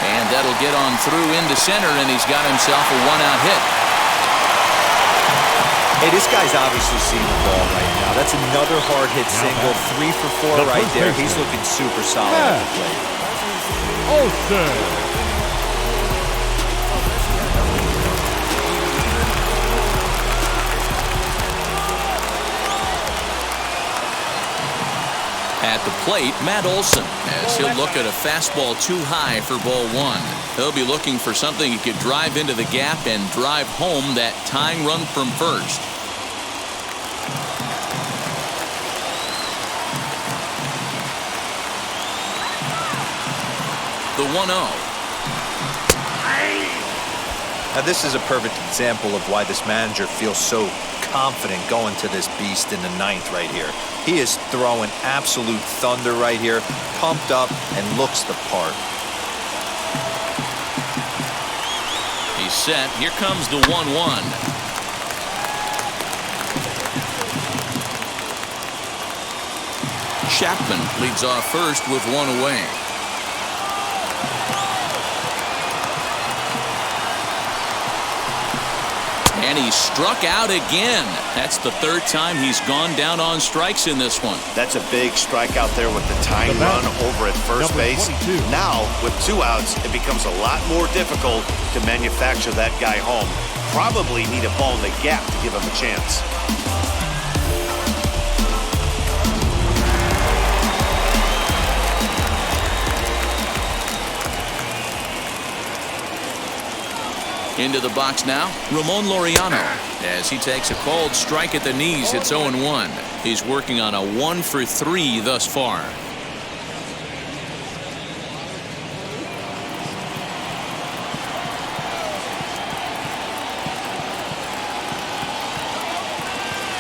And that'll get on through into center, and he's got himself a 1-out hit. Hey, this guy's obviously seeing the ball right now. That's another hard hit single. 3 for 4 right there. He's looking super solid at the plate. Olsen. At the plate, Matt Olson, as he'll look at a fastball too high for ball 1. He'll be looking for something he could drive into the gap and drive home that tying run from first. The 1-0. Now, this is a perfect example of why this manager feels so confident going to this beast in the 9th right here. He is throwing absolute thunder right here, pumped up and looks the part. He's set. Here comes the 1-1. Chapman leads off first with 1 away. And he struck out again. That's the 3rd time he's gone down on strikes in this one. That's a big strikeout there with the tying run over at first base. Now, with 2 outs, it becomes a lot more difficult to manufacture that guy home. Probably need a ball in the gap to give him a chance. Into the box now, Ramon Laureano, as he takes a called strike at the knees. It's 0-1. He's working on a 1 for 3 thus far.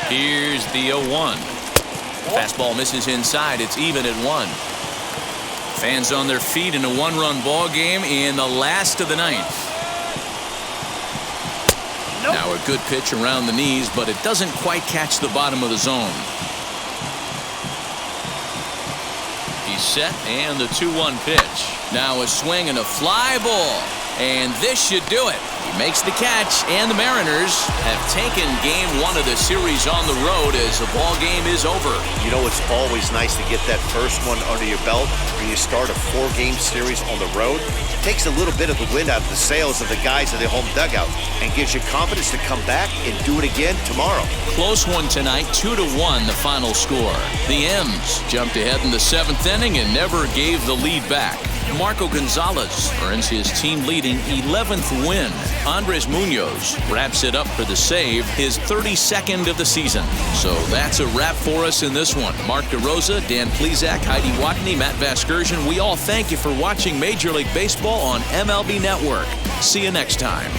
Here's the 0-1. Fastball misses inside. It's even at 1. Fans on their feet in a 1-run ball game in the last of the 9th. Now a good pitch around the knees, but it doesn't quite catch the bottom of the zone. He's set, and the 2-1 pitch. Now a swing and a fly ball, and this should do it. He makes the catch, and the Mariners have taken game 1 of the series on the road as the ball game is over. You know, it's always nice to get that first one under your belt when you start a 4-game series on the road. It takes a little bit of the wind out of the sails of the guys in the home dugout and gives you confidence to come back and do it again tomorrow. Close one tonight, 2-1 the final score. The M's jumped ahead in the 7th inning and never gave the lead back. Marco Gonzalez earns his team-leading 11th win. Andres Munoz wraps it up for the save, his 32nd of the season. So that's a wrap for us in this one. Mark DeRosa, Dan Plesac, Heidi Watney, Matt Vasgersian, we all thank you for watching Major League Baseball on MLB Network. See you next time.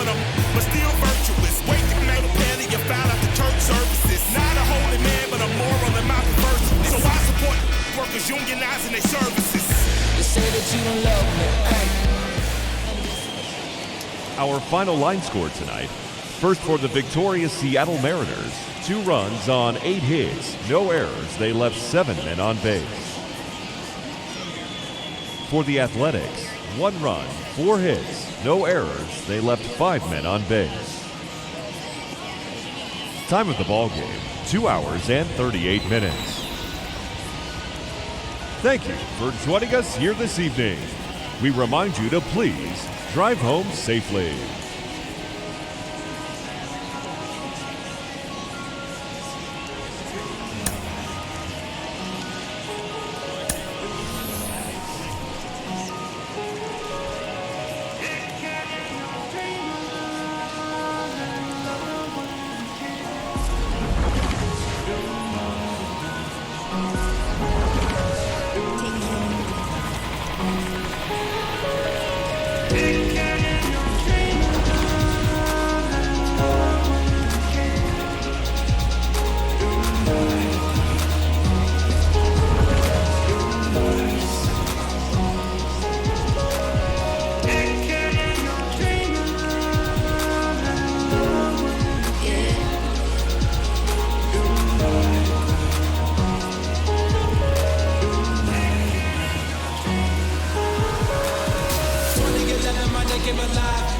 but I'm still virtuous. Wake up, made a penny, you found out the church services. Not a holy man, but I'm moral in my perversity. So I support workers unionizing their services. You say that you don't love me, hey. Our final line score tonight. First for the victorious Seattle Mariners, 2 runs on 8 hits, no errors. They left 7 men on base. For the Athletics, 1 run, 4 hits, no errors. They left 5 men on base. Time of the ball game, 2 hours and 38 minutes. Thank you for joining us here this evening. We remind you to please drive home safely.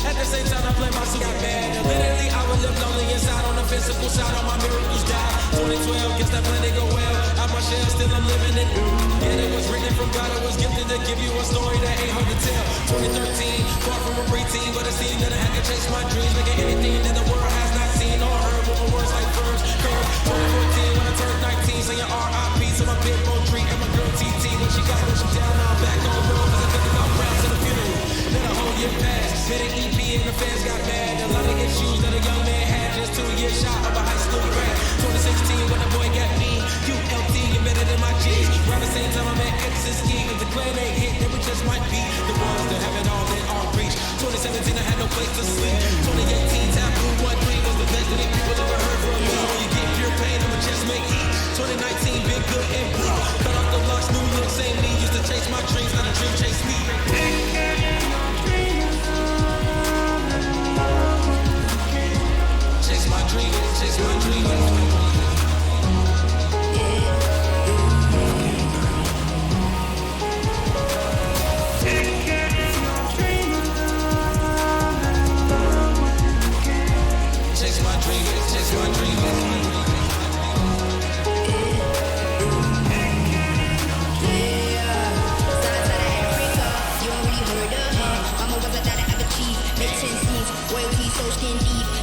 At the same time, I play my suit bad. Literally, I would live lonely inside on the physical side. All my miracles died. 2012, guess that plan didn't go well. Out my shell, still I'm living it. Yeah, it was written from God. I was gifted to give you a story that ain't hard to tell. 2013, far from a preteen, but it seemed that I had to chase my dreams, making anything that the world has not seen or heard. With my words like verbs, curve. 2014, when I turned 19, saying R.I.P. to my big bone tree and my girl TT. When she got me, she down, now I'm back on the road. 'Cause I think about rounds to the funeral. Then a whole year passed. Hit an EP and the fans got mad. A lot of issues that a young man had. Just 2 years shy of a high school grad. 2016 when the boy got me. ULT embedded in my G's. Around the same time I met X and Ski. And the clan ain't hit, then we just might be the ones that have it all in our reach. 2017 I had no place to sleep. 2018 Taboo 1-3 was the best that people ever heard from me. When you get pure pain, I'ma just make heat. 2019 been good and blue. Cut off the locks, new look, same me. Used to chase my dreams, not a dream chase me. Chase my dreams, chase my dreams. Royalty so skin deep.